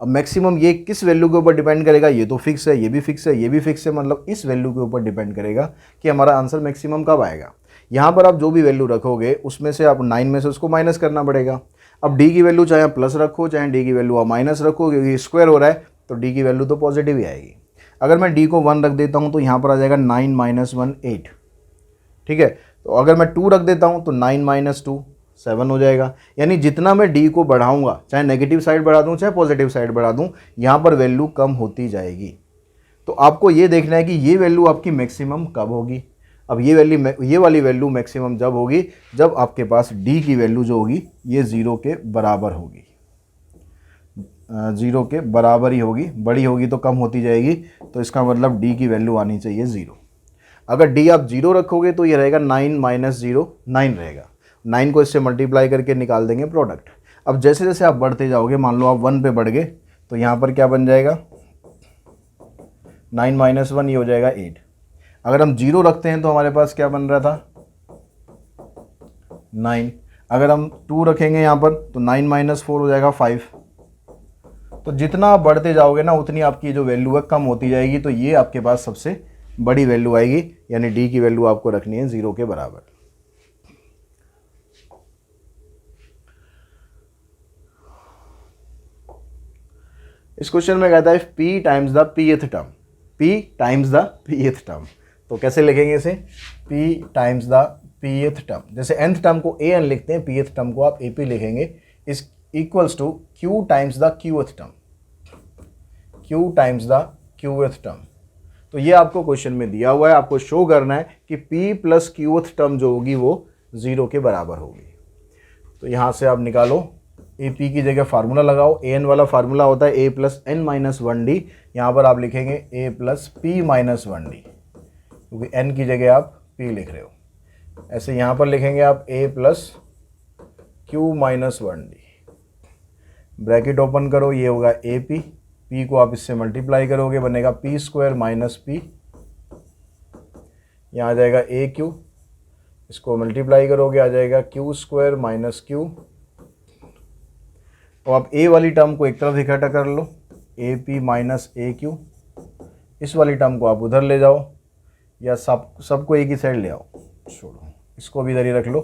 अब मैक्सिमम ये किस वैल्यू के ऊपर डिपेंड करेगा, ये तो फिक्स है, ये भी फिक्स है, ये भी फिक्स है, मतलब इस वैल्यू के ऊपर डिपेंड करेगा कि हमारा आंसर मैक्सिमम कब आएगा। यहाँ पर आप जो भी वैल्यू रखोगे उसमें से आप 9 में से उसको माइनस करना पड़ेगा। अब D की वैल्यू चाहे आप प्लस रखो चाहे D की वैल्यू आप माइनस रखो, क्योंकि स्क्वायर हो रहा है तो D की वैल्यू तो पॉजिटिव ही आएगी। अगर मैं D को 1 रख देता हूँ तो यहाँ पर आ जाएगा 9 माइनस 1 8। ठीक है, तो अगर मैं 2 रख देता हूँ तो 9 माइनस 2 7 हो जाएगा। यानी जितना मैं D को बढ़ाऊंगा, चाहे नेगेटिव साइड बढ़ा दूं चाहे पॉजिटिव साइड बढ़ा दूं, यहाँ पर वैल्यू कम होती जाएगी। तो आपको ये देखना है कि ये वैल्यू आपकी मैक्सिमम कब होगी। अब ये वाली वैल्यू मैक्सिमम जब होगी जब आपके पास D की वैल्यू जो होगी ये 0 के बराबर होगी, 0 के बराबर ही होगी, बड़ी होगी तो कम होती जाएगी। तो इसका मतलब D की वैल्यू आनी चाहिए 0। अगर D आप 0 रखोगे तो ये रहेगा 9 माइनस 0 9 रहेगा। 9 को इससे मल्टीप्लाई करके निकाल देंगे प्रोडक्ट। अब जैसे जैसे आप बढ़ते जाओगे, मान लो आप 1 पे बढ़ गए तो यहाँ पर क्या बन जाएगा, 9 माइनस 1 ये हो जाएगा 8। अगर हम 0 रखते हैं तो हमारे पास क्या बन रहा था 9। अगर हम 2 रखेंगे यहाँ पर तो 9 माइनस 4 हो जाएगा 5। तो जितना आप बढ़ते जाओगे ना उतनी आपकी जो वैल्यू है कम होती जाएगी। तो ये आपके पास सबसे बड़ी वैल्यू आएगी, यानी D की वैल्यू आपको रखनी है 0 के बराबर। इस क्वेश्चन में कहता है P times the pth term, P times the pth term. तो कैसे लिखेंगे इसे, P times the pth term. जैसे nth टर्म को an लिखते हैं, pth टर्म को आप ap लिखेंगे, is equals to q times the qth term, q times the qth term. तो ये आपको क्वेश्चन में दिया हुआ है, आपको शो करना है कि P प्लस qth टर्म जो होगी वो 0 के बराबर होगी। तो यहाँ से आप निकालो ए पी की जगह फार्मूला लगाओ, ए एन वाला फार्मूला होता है A plus N minus one D, यहाँ पर आप लिखेंगे A plus P minus one D, क्योंकि एन की जगह आप पी लिख रहे हो। ऐसे यहाँ पर लिखेंगे आप A plus Q minus one D, bracket open करो, ये होगा ए पी, पी को आप इससे मल्टीप्लाई करोगे, बनेगा पी स्क्वायर माइनस पी, यहाँ आ जाएगा ए क्यू, इसको मल्टीप्लाई करोगे आ जाएगा क्यू स्क्वायर माइनस क्यू। तो आप ए वाली टर्म को एक तरफ इकट्ठा कर लो, A P minus A Q, इस वाली टर्म को आप उधर ले जाओ या सबको एक ही साइड ले आओ, छोड़ो इसको भी इधर ही रख लो,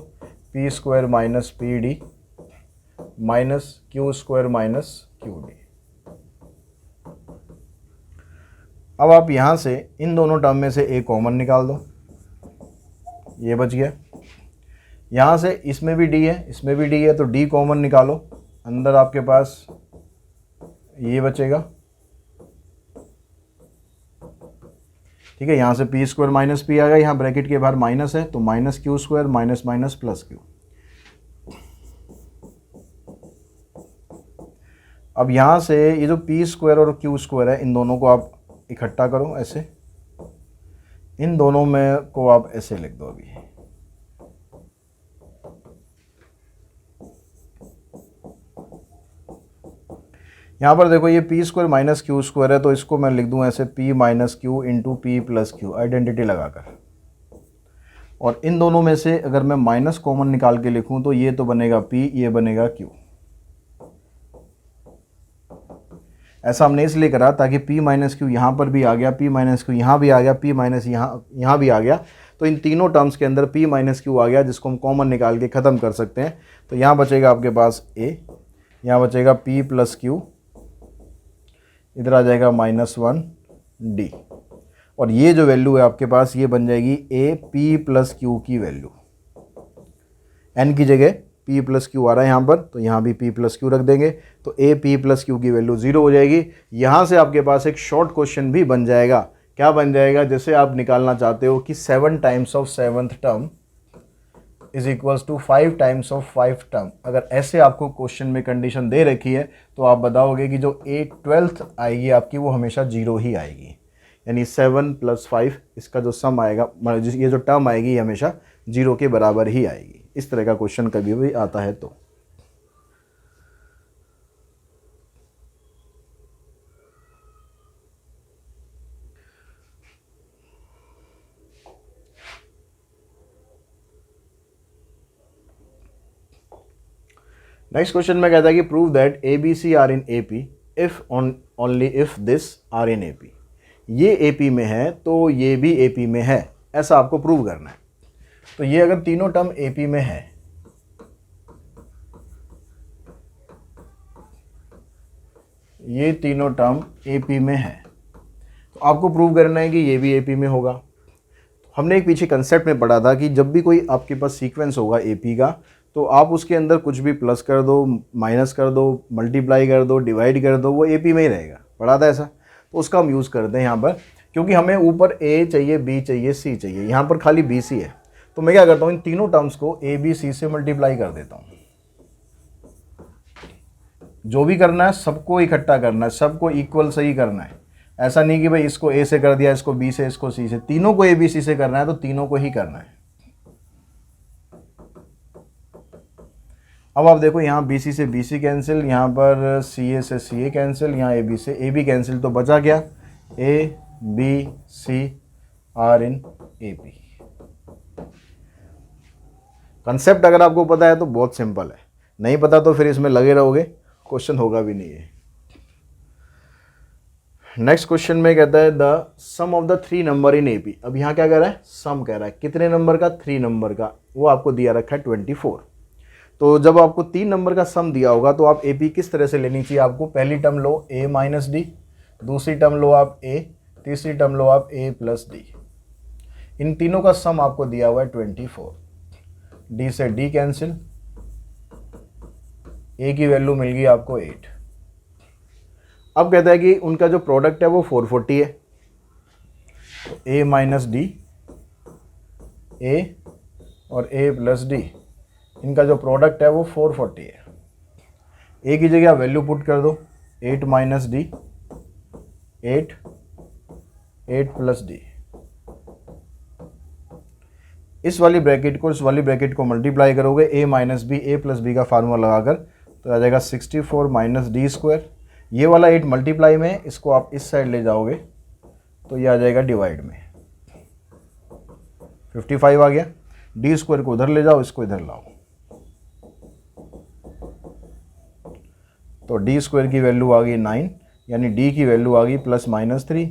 P square minus P D minus Q square minus Q D. अब आप यहाँ से इन दोनों टर्म में से ए कॉमन निकाल दो, ये बच गया। यहाँ से इसमें भी डी है, इसमें भी डी है, तो डी कॉमन निकालो, अंदर आपके पास ये बचेगा, ठीक है। यहाँ से पी स्क्वायर माइनस पी आ गया, यहाँ ब्रैकेट के बाहर माइनस है, तो minus Q square minus minus plus Q. अब यहाँ से ये जो पी स्क्वायर और क्यू स्क्वायर है, इन दोनों को आप इकट्ठा करो ऐसे, इन दोनों में को आप ऐसे लिख दो अभी। यहाँ पर देखो ये P square minus Q square है, तो इसको मैं लिख दूँ ऐसे P minus Q into P plus Q, identity लगाकर। और इन दोनों में से अगर मैं माइनस कॉमन निकाल के लिखूँ तो ये तो बनेगा पी, ये बनेगा क्यू। ऐसा हमने इसलिए करा ताकि p माइनस क्यू यहाँ पर भी आ गया, p माइनस क्यू यहाँ भी आ गया, p माइनस यहाँ भी आ गया, तो इन तीनों टर्म्स के अंदर p माइनस क्यू आ गया, जिसको हम कॉमन निकाल के ख़त्म कर सकते हैं। तो यहाँ बचेगा आपके पास a, यहाँ बचेगा p प्लस क्यू, इधर आ जाएगा माइनस वन d, और ये जो वैल्यू है आपके पास ये बन जाएगी a p प्लस क्यू की वैल्यू। n की जगह p प्लस क्यू आ रहा है यहाँ पर, तो यहाँ भी p प्लस क्यू रख देंगे, तो a p प्लस क्यू की वैल्यू 0 हो जाएगी। यहाँ से आपके पास एक शॉर्ट क्वेश्चन भी बन जाएगा। क्या बन जाएगा? जैसे आप निकालना चाहते हो कि 7 times of 7th term is equals to 5 times of 5 term. अगर ऐसे आपको क्वेश्चन में कंडीशन दे रखी है तो आप बताओगे कि जो 8/12 आएगी आपकी वो हमेशा 0 ही आएगी, यानी 7 + 5 इसका जो सम आएगा, ये जो टर्म आएगी ये हमेशा 0 के बराबर ही आएगी। इस तरह का क्वेश्चन कभी भी आता है तो नेक्स्ट क्वेश्चन में कहता है कि prove that a b c are in A P if only if this are in A P. ये ए पी में है तो ये भी ए पी में है, ऐसा आपको प्रूव करना है। तो ये अगर तीनों टर्म ए पी में है, ये तीनों टर्म ए पी में है, तो आपको प्रूव करना है कि ये भी ए पी में होगा। तो हमने एक पीछे कंसेप्ट में पढ़ा था कि जब भी कोई आपके पास सीक्वेंस होगा ए पी का, तो आप उसके अंदर कुछ भी प्लस कर दो, माइनस कर दो, मल्टीप्लाई कर दो, डिवाइड कर दो, वो ए पी में ही रहेगा। पढ़ा था ऐसा, तो उसका हम यूज़ करते हैं यहाँ पर, क्योंकि हमें ऊपर ए चाहिए, बी चाहिए, सी चाहिए, यहाँ पर खाली बी सी है। तो मैं क्या करता हूँ, इन तीनों टर्म्स को ए बी सी से मल्टीप्लाई कर देता हूँ। जो भी करना है सबको इकट्ठा करना है, सबको इक्वल सही करना है। ऐसा नहीं कि भाई इसको ए से कर दिया, इसको बी से, इसको सी से, तीनों को ए बी सी से करना है तो तीनों को ही करना है। अब आप देखो यहाँ बी सी से बी सी कैंसिल, यहाँ पर सी ए से सी ए कैंसिल, यहाँ ए बी से ए बी कैंसिल, तो बचा क्या? A b c are in A P. Concept अगर आपको पता है तो बहुत सिंपल है, नहीं पता तो फिर इसमें लगे रहोगे, क्वेश्चन होगा भी नहीं है। नेक्स्ट क्वेश्चन में कहता है the sum of the 3 number in A P. अब यहाँ क्या कह रहा है? सम कह रहा है। कितने नंबर का? 3 नंबर का। वो आपको दिया रखा है 24। तो जब आपको 3 नंबर का सम दिया होगा तो आप ए पी किस तरह से लेनी चाहिए आपको? पहली term low a minus D, दूसरी टर्म लो आप a, तीसरी टर्म लो आप a प्लस डी। इन तीनों का सम आपको दिया हुआ है 24। d से d कैंसिल, a की वैल्यू मिल गई आपको 8। अब कहता है कि उनका जो प्रोडक्ट है वो 440 है। तो a माइनस डी, a और a प्लस डी, इनका जो प्रोडक्ट है वो 440 है। ए की जगह वैल्यू पुट कर दो 8 माइनस डी, 8 प्लस डी। इस वाली ब्रैकेट को इस वाली ब्रैकेट को मल्टीप्लाई करोगे ए माइनस बी, ए प्लस बी का फार्मूला लगाकर, तो आ जाएगा 64 माइनस डी स्क्वायर। ये वाला 8 मल्टीप्लाई में, इसको आप इस साइड ले जाओगे तो ये आ जाएगा डिवाइड में, 55 आ गया। डी स्क्वायर को उधर ले जाओ, इसको इधर लाओ, तो डी स्क्वायर की वैल्यू आ गई 9, यानी डी की वैल्यू आ गई प्लस माइनस 3।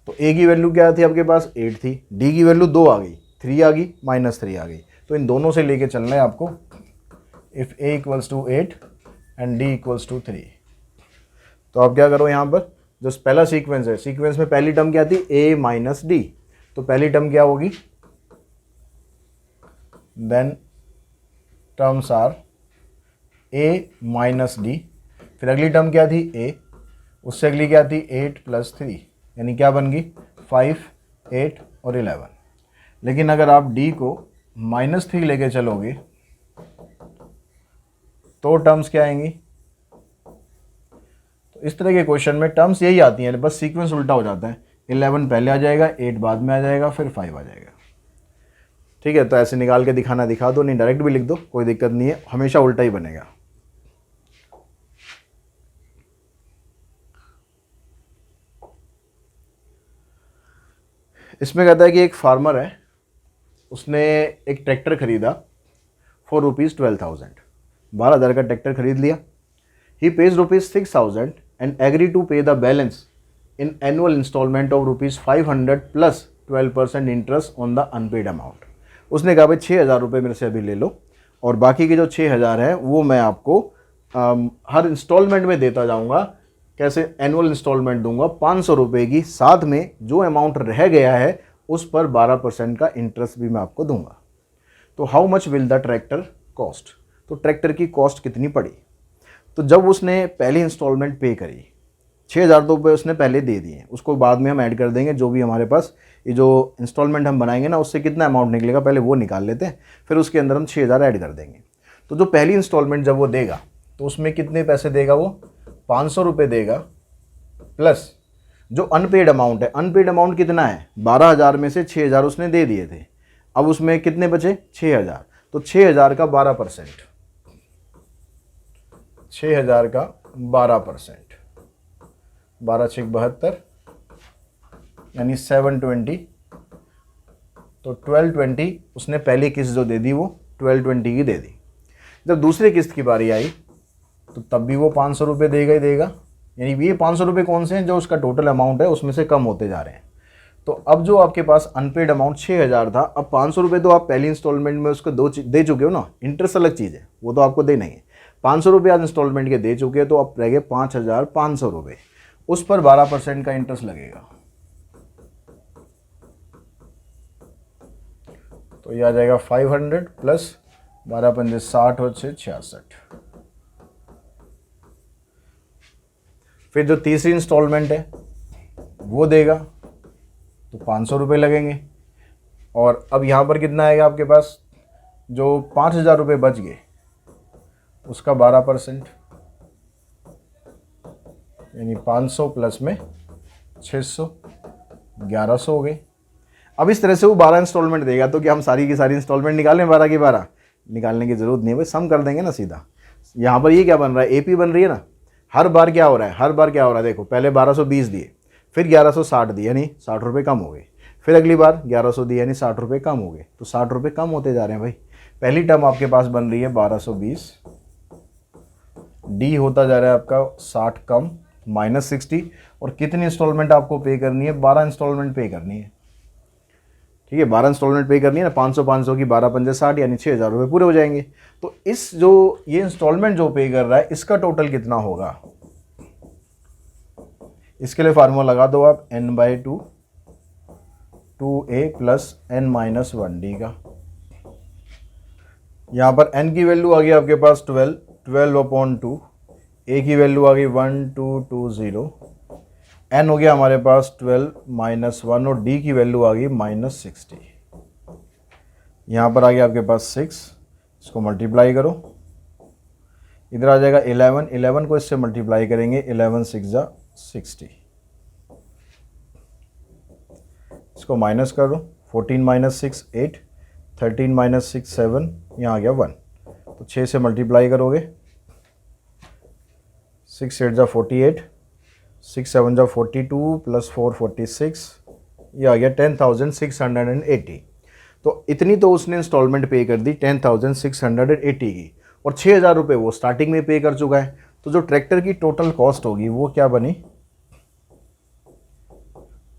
तो ए की वैल्यू क्या थी आपके पास, 8 थी, डी की वैल्यू 2 आ गई, 3 आ गई, माइनस 3 आ गई। तो इन दोनों से लेके चलना है आपको, if a equals to 8 and d equals to 3। तो आप क्या करो, यहाँ पर जो पहला सीक्वेंस है, सीक्वेंस में पहली टर्म क्या थी, ए माइनस डी, तो पहली टर्म क्या होगी, then terms are a minus d, फिर अगली टर्म क्या थी ए, उससे अगली क्या थी 8 प्लस 3, यानी क्या बन गई 5, 8 और 11। लेकिन अगर आप डी को -3 लेके चलोगे तो टर्म्स क्या आएंगी, तो इस तरह के क्वेश्चन में टर्म्स यही आती हैं, बस सीक्वेंस उल्टा हो जाता है, 11 पहले आ जाएगा, 8 बाद में आ जाएगा, फिर 5 आ जाएगा। ठीक है, तो ऐसे निकाल के दिखाना दिखा दो, नहीं डायरेक्ट भी लिख दो, कोई दिक्कत नहीं है, हमेशा उल्टा ही बनेगा। इसमें कहता है कि एक फार्मर है, उसने एक ट्रैक्टर खरीदा फॉर ₹12,000, 12,000 का ट्रैक्टर खरीद लिया। He pays ₹6,000 and agree to pay the balance in annual instalment of ₹500 plus 12% interest on the unpaid amount. उसने कहा भाई 6,000 रुपये मेरे से अभी ले लो, और बाकी के जो 6,000 है वो मैं आपको हर इंस्टॉलमेंट में देता जाऊंगा। कैसे एनुअल इंस्टॉलमेंट दूंगा 500 रुपये की, साथ में जो अमाउंट रह गया है उस पर 12% का इंटरेस्ट भी मैं आपको दूंगा। तो how much will the tractor cost, तो ट्रैक्टर की कॉस्ट कितनी पड़ी। तो जब उसने पहली इंस्टॉलमेंट पे करी, 6,000 रुपये उसने पहले दे दिए, उसको बाद में हम ऐड कर देंगे, जो भी हमारे पास ये जो इंस्टॉलमेंट हम बनाएंगे ना उससे कितना अमाउंट निकलेगा पहले वो निकाल लेते हैं, फिर उसके अंदर हम 6,000 ऐड कर देंगे। तो जो पहली इंस्टॉलमेंट जब वो देगा तो उसमें कितने पैसे देगा, वो 500 रुपये देगा, प्लस जो अनपेड अमाउंट है, अनपेड अमाउंट कितना है, 12,000 में से 6,000 उसने दे दिए थे, अब उसमें कितने बचे 6,000, तो 6,000 का 12%, 6,000 का 12%, 12 6 72, यानी 720, तो 1220 उसने पहली किस्त जो दे दी वो 1220 की दे दी। जब दूसरी किस्त की बारी आई तो तब भी वो 500 रुपये देगा ही देगा, यानी ये 500 रुपये कौन से हैं, जो उसका टोटल अमाउंट है उसमें से कम होते जा रहे हैं। तो अब जो आपके पास अनपेड अमाउंट 6,000 था, अब 500 रुपये तो आप पहली इंस्टॉलमेंट में उसको दे चुके हो ना, इंटरेस्ट अलग चीज़ है, वो तो आपको देना ही है। 500 रुपये आज इंस्टॉलमेंट के दे चुके हैं, तो अब रह गए 5,500 रुपये, उस पर 12% का इंटरेस्ट लगेगा। तो ये आ जाएगा 500 प्लस 12 पंजे 60 और 6 66। फिर जो तीसरी इंस्टॉलमेंट है वो देगा तो 500 रुपये लगेंगे, और अब यहाँ पर कितना आएगा आपके पास, जो 5,000 रुपये बच गए उसका 12%, यानी 500 प्लस में 600, 1100 हो गए। अब इस तरह से वो 12 इंस्टॉलमेंट देगा, तो क्या हम सारी की सारी इंस्टॉलमेंट निकालें 12 की 12, निकालने की ज़रूरत नहीं है भाई, सम कर देंगे ना सीधा। यहाँ पर ये क्या बन रहा है, एपी बन रही है ना, हर बार क्या हो रहा है, हर बार क्या हो रहा है, देखो पहले 1220 दिए, फिर 1160 दिए, यानी 60 रुपये कम हो गए, फिर अगली बार 1100 दिए, यानी 60 रुपये कम हो गए, तो 60 रुपये कम होते जा रहे हैं भाई। पहली टर्म आपके पास बन रही है 1220, डी होता जा रहा है आपका 60 कम -60, और कितनी इंस्टॉलमेंट आपको पे करनी है, 12 इंस्टॉलमेंट पे करनी है। ठीक है, 12 इंस्टॉलमेंट पे करनी है ना, 500 500 की 12 पंजे 60, यानी 6,000 रुपये पूरे हो जाएंगे। तो इस जो ये इंस्टॉलमेंट जो पे कर रहा है इसका टोटल कितना होगा, इसके लिए फार्मूला लगा दो आप n/2 2a प्लस n-1d का। यहाँ पर n की वैल्यू आ गई आपके पास 12/2, a की वैल्यू आ गई 1220, n हो गया हमारे पास 12 -1, और d की वैल्यू आ गई -60। यहाँ पर आ गया आपके पास 6, इसको मल्टीप्लाई करो, इधर आ जाएगा 11, 11 को इससे मल्टीप्लाई करेंगे, 11 6 जा 60, इसको माइनस करो, 14 माइनस 6 8, 13 माइनस 6 7, यहाँ आ गया 1, तो 6 से मल्टीप्लाई करोगे, 6 8 जा 48, 6 7 जा 42 प्लस 4 46, ये आ गया 10,680। तो इतनी तो उसने इंस्टॉलमेंट पे कर दी 10,680 की, और 6,000 रुपये वो स्टार्टिंग में पे कर चुका है। तो जो ट्रैक्टर की टोटल कॉस्ट होगी वो क्या बनी,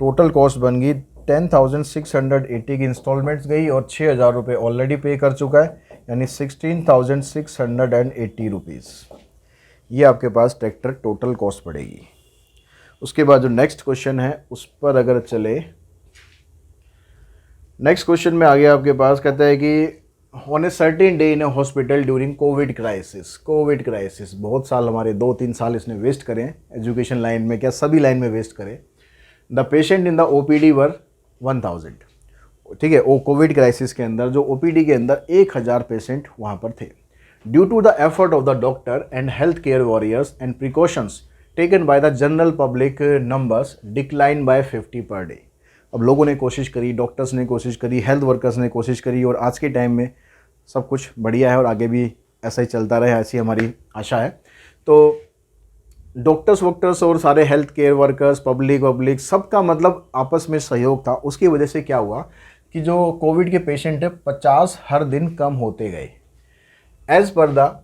टोटल कॉस्ट बन गई 10,680 की इंस्टॉलमेंट्स गई और 6,000 रुपये ऑलरेडी पे कर चुका है, यानी 16,680 रुपीज़। ये आपके पास ट्रैक्टर टोटल कॉस्ट पड़ेगी। उसके बाद जो नेक्स्ट क्वेश्चन है उस पर अगर चले, नेक्स्ट क्वेश्चन में आ गया आपके पास, कहता है कि on a certain day in A hospital during Covid crisis. Covid crisis बहुत साल, हमारे 2-3 साल इसने वेस्ट करें एजुकेशन लाइन में, क्या सभी लाइन में वेस्ट करें। The patient in the OPD were 1000, ठीक है, वो कोविड क्राइसिस के अंदर जो ओपीडी के अंदर 1000 पेशेंट वहाँ पर थे। Due to the effort of the doctor and health care warriors and precautions taken by the general public, numbers decline by 50 per day. अब लोगों ने कोशिश करी, डॉक्टर्स ने कोशिश करी, हेल्थ वर्कर्स ने कोशिश करी, और आज के टाइम में सब कुछ बढ़िया है और आगे भी ऐसा ही चलता रहे, ऐसी हमारी आशा है। तो डॉक्टर्स वॉक्टर्स और सारे हेल्थ केयर वर्कर्स, पब्लिक सबका मतलब आपस में सहयोग था। उसकी वजह से क्या हुआ कि जो कोविड के पेशेंट है 50 हर दिन कम होते गए। As per the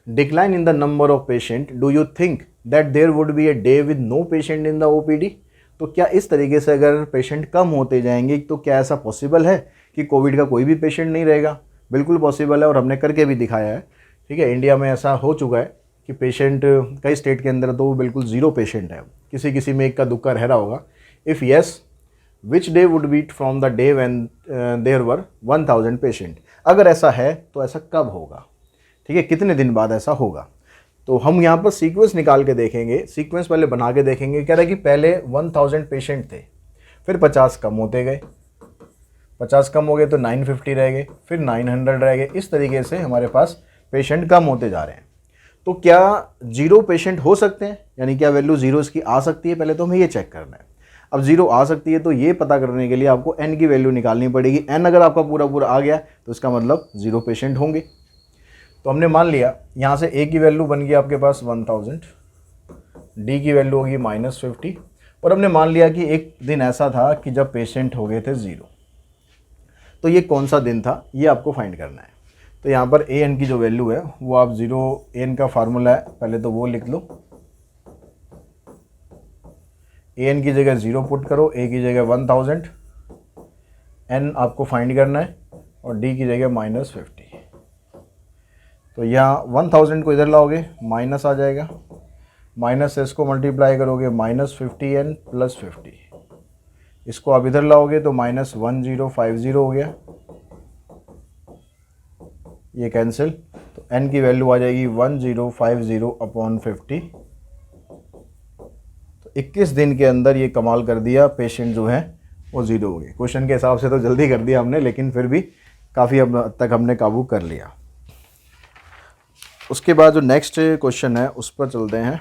decline in the number of patient, do you think that there would be a day with no patient in the OPD? तो क्या इस तरीके से अगर पेशेंट कम होते जाएंगे तो क्या ऐसा पॉसिबल है कि कोविड का कोई भी पेशेंट नहीं रहेगा? बिल्कुल पॉसिबल है, और हमने करके भी दिखाया है। ठीक है, इंडिया में ऐसा हो चुका है कि पेशेंट कई स्टेट के अंदर तो बिल्कुल ज़ीरो पेशेंट है, किसी में एक का दुक्का रह रहा होगा। If yes, which day would be from the day when there were 1000 patient? अगर ऐसा है तो ऐसा कब होगा, ठीक है, कितने दिन बाद ऐसा होगा? तो हम यहाँ पर सीक्वेंस निकाल के देखेंगे, सीक्वेंस पहले बना के देखेंगे। कह रहा है कि पहले 1000 पेशेंट थे, फिर 50 कम होते गए, 50 कम हो गए तो 950 रह गए, फिर 900 रह गए। इस तरीके से हमारे पास पेशेंट कम होते जा रहे हैं। तो क्या जीरो पेशेंट हो सकते हैं, यानी क्या वैल्यू जीरो इसकी आ सकती है? पहले तो हमें ये चेक करना है। अब जीरो आ सकती है तो ये पता करने के लिए आपको n की वैल्यू निकालनी पड़ेगी। n अगर आपका पूरा आ गया तो इसका मतलब जीरो पेशेंट होंगे। तो हमने मान लिया यहाँ से a की वैल्यू बन गई आपके पास 1000, d की वैल्यू होगी -50, और हमने मान लिया कि एक दिन ऐसा था कि जब पेशेंट हो गए थे ज़ीरो। तो ये कौन सा दिन था ये आपको फाइंड करना है। तो यहाँ पर ए एन की जो वैल्यू है वो आप जीरो, एन का फार्मूला है पहले तो वो लिख लो। ए एन की जगह ज़ीरो पुट करो, ए की जगह 1000, एन आपको फाइंड करना है, और डी की जगह -50। तो यहाँ 1000 को इधर लाओगे माइनस आ जाएगा, माइनस से इसको मल्टीप्लाई करोगे -50n + 50, इसको आप इधर लाओगे तो -1050 हो गया, ये कैंसिल। तो n की वैल्यू आ जाएगी 1050/50। तो 21 दिन के अंदर ये कमाल कर दिया, पेशेंट जो है वो ज़ीरो हो गए। क्वेश्चन के हिसाब से तो जल्दी कर दिया हमने, लेकिन फिर भी काफ़ी हद तक हमने काबू कर लिया। उसके बाद जो नेक्स्ट क्वेश्चन है उस पर चलते हैं।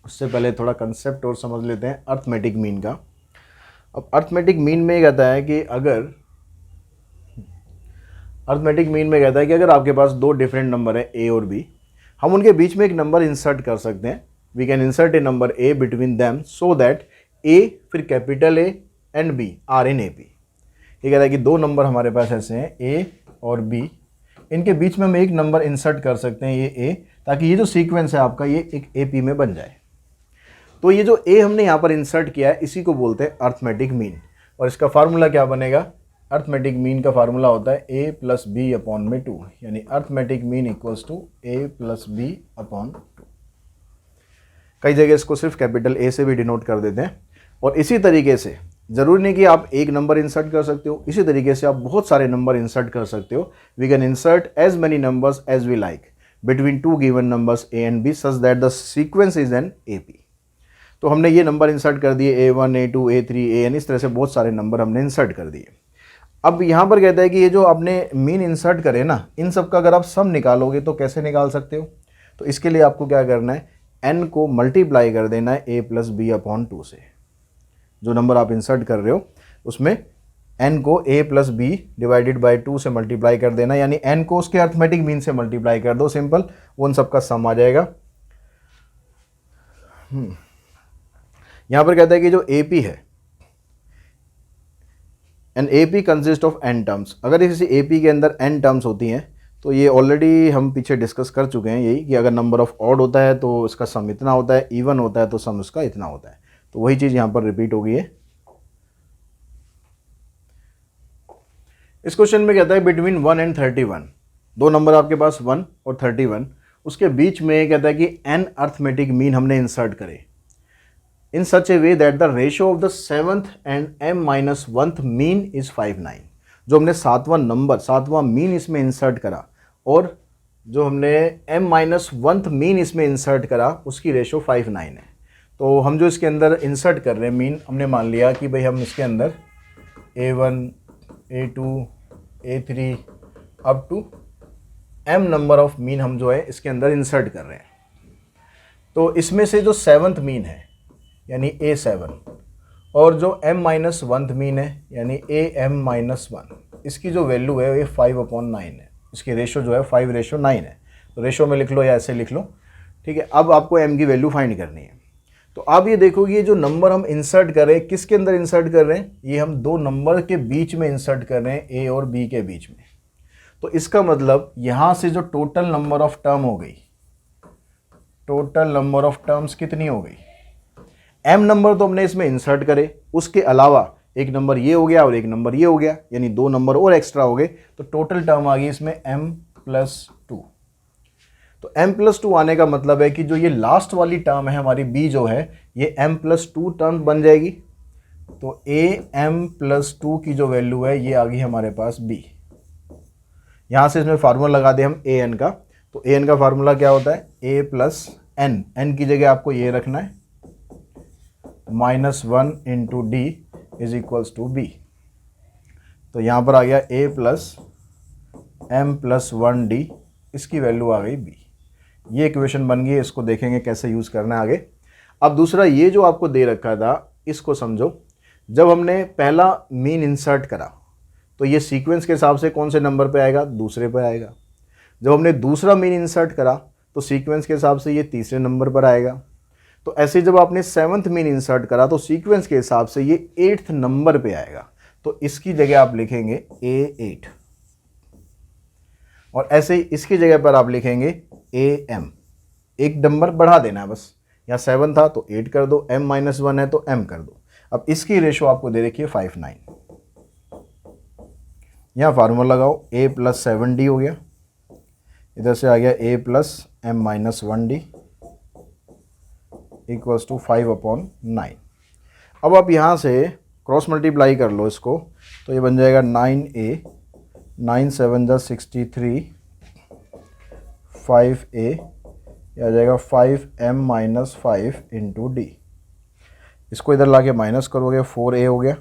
उससे पहले थोड़ा कंसेप्ट और समझ लेते हैं अर्थमेटिक मीन का। अब अर्थमेटिक मीन में कहता है कि अगर आपके पास दो डिफरेंट नंबर है a और b, हम उनके बीच में एक नंबर इंसर्ट कर सकते हैं। We can insert a number a between them so that a फिर capital A and b are in AP। ये कहता है कि दो नंबर हमारे पास ऐसे हैं a और b, इनके बीच में हम एक नंबर इंसर्ट कर सकते हैं ये a, ताकि ये जो सीक्वेंस है आपका ये एक AP में बन जाए। तो ये जो a हमने यहाँ पर इंसर्ट किया है इसी को बोलते हैं अर्थमेटिक मीन। और इसका फार्मूला क्या बनेगा? अर्थमेटिक मीन का फार्मूला होता है a + b/2, यानी अर्थमेटिक मीन = a + b/2। कई जगह इसको सिर्फ कैपिटल A से भी डिनोट कर देते हैं। और इसी तरीके से ज़रूरी नहीं कि आप एक नंबर इंसर्ट कर सकते हो, इसी तरीके से आप बहुत सारे नंबर इंसर्ट कर सकते हो। We can insert as many numbers as we like between two given numbers a and b such that the sequence is an AP। तो हमने ये नंबर इंसर्ट कर दिए A1, A2, A3, AN, इस तरह से बहुत सारे नंबर हमने इंसर्ट कर दिए। अब यहाँ पर कहता है कि ये जो आपने मीन इंसर्ट करे ना, इन सब का अगर आप सम निकालोगे तो कैसे निकाल सकते हो? तो इसके लिए आपको क्या करना है, n को मल्टीप्लाई कर देना है a प्लस बी अपॉन 2 से। जो नंबर आप इंसर्ट कर रहे हो उसमें n को a plus b divided by 2 से मल्टीप्लाई कर देना, यानी n को उसके अर्थमेटिक मीन से मल्टीप्लाई कर दो, सिंपल, वो उन सबका सम आ जाएगा। यहाँ पर कहता है कि जो AP है, an AP consist of n terms. अगर इसी AP के अंदर n टर्म्स होती हैं तो ये ऑलरेडी हम पीछे डिस्कस कर चुके हैं यही, कि अगर नंबर ऑफ ऑड होता है तो इसका सम इतना होता है, इवन होता है तो सम उसका इतना होता है। तो वही चीज़ यहाँ पर रिपीट हो गई है। इस क्वेश्चन में कहता है बिटवीन 1 एंड 31, दो नंबर आपके पास 1 और 31, उसके बीच में कहता है कि n अर्थमेटिक मीन हमने इंसर्ट करे in such a way that the ratio of the 7th and m-1th mean is 59। जो हमने सातवां मीन इसमें इंसर्ट करा और जो हमने m-1th मीन इसमें इंसर्ट करा उसकी रेशियो 59 है। तो हम जो इसके अंदर इंसर्ट कर रहे हैं मीन, हमने मान लिया कि भाई हम इसके अंदर a1 a2 a3 up to m number of mean हम जो है इसके अंदर इंसर्ट कर रहे हैं। तो इसमें से जो 7th मीन है यानी a7 और जो m-1th मीन है यानी am-1, इसकी जो वैल्यू है ये 5/9 है। इसकी रेशो जो है 5:9 है। तो रेशो में लिख लो या ऐसे लिख लो, ठीक है। अब आपको m की वैल्यू फाइंड करनी है। तो आप ये देखोगे ये जो नंबर हम इंसर्ट कर रहे हैं किसके अंदर इंसर्ट कर रहे हैं, ये हम दो नंबर के बीच में इंसर्ट कर रहे हैं, a और b के बीच में। तो इसका मतलब यहाँ से जो टोटल नंबर ऑफ टर्म हो गई, टोटल नंबर ऑफ टर्म्स कितनी हो गई, m नंबर तो हमने इसमें इंसर्ट करे, उसके अलावा एक नंबर ये हो गया और एक नंबर ये हो गया, यानी दो नंबर और एक्स्ट्रा हो गए। तो टोटल टर्म आ गई इसमें m+2। तो m+2 आने का मतलब है कि जो ये लास्ट वाली टर्म है हमारी b जो है ये m+2 टर्म बन जाएगी। तो am+2 की जो वैल्यू है ये आ गई हमारे पास b। यहाँ से इसमें फार्मूला लगा दे हम an का। तो an का फार्मूला क्या होता है, a प्लस n, n की जगह आपको ये रखना है -1 into d is equals to b. तो यहाँ पर आ गया a प्लस m+1d, इसकी वैल्यू आ गई b। ये इक्वेशन बन गई, इसको देखेंगे कैसे यूज़ करना है आगे। अब दूसरा ये जो आपको दे रखा था इसको समझो। जब हमने पहला मीन इंसर्ट करा तो ये सीक्वेंस के हिसाब से कौन से नंबर पे आएगा, दूसरे पे आएगा। जब हमने दूसरा मीन इंसर्ट करा तो सीक्वेंस के हिसाब से ये तीसरे नंबर पर आएगा। तो ऐसे जब आपने 7th मीन इंसर्ट करा तो सीक्वेंस के हिसाब से ये 8th नंबर पे आएगा। तो इसकी जगह आप लिखेंगे A8 और ऐसे ही इसकी जगह पर आप लिखेंगे AM। एक नंबर बढ़ा देना है बस, यहाँ 7 था तो 8 कर दो, m-1 है तो m कर दो। अब इसकी रेशो आपको दे रखी है 59। यहाँ फार्मूला लगाओ, a प्लस 7d हो गया, इधर से आ गया a plus m-1d equals to 5/9। अब आप यहाँ से क्रॉस मल्टीप्लाई कर लो इसको, तो ये बन जाएगा 9a, 9 7 63, 5a, ये आ जाएगा 5m-5 इंटू डी। इसको इधर लाके माइनस करोगे 4a हो गया।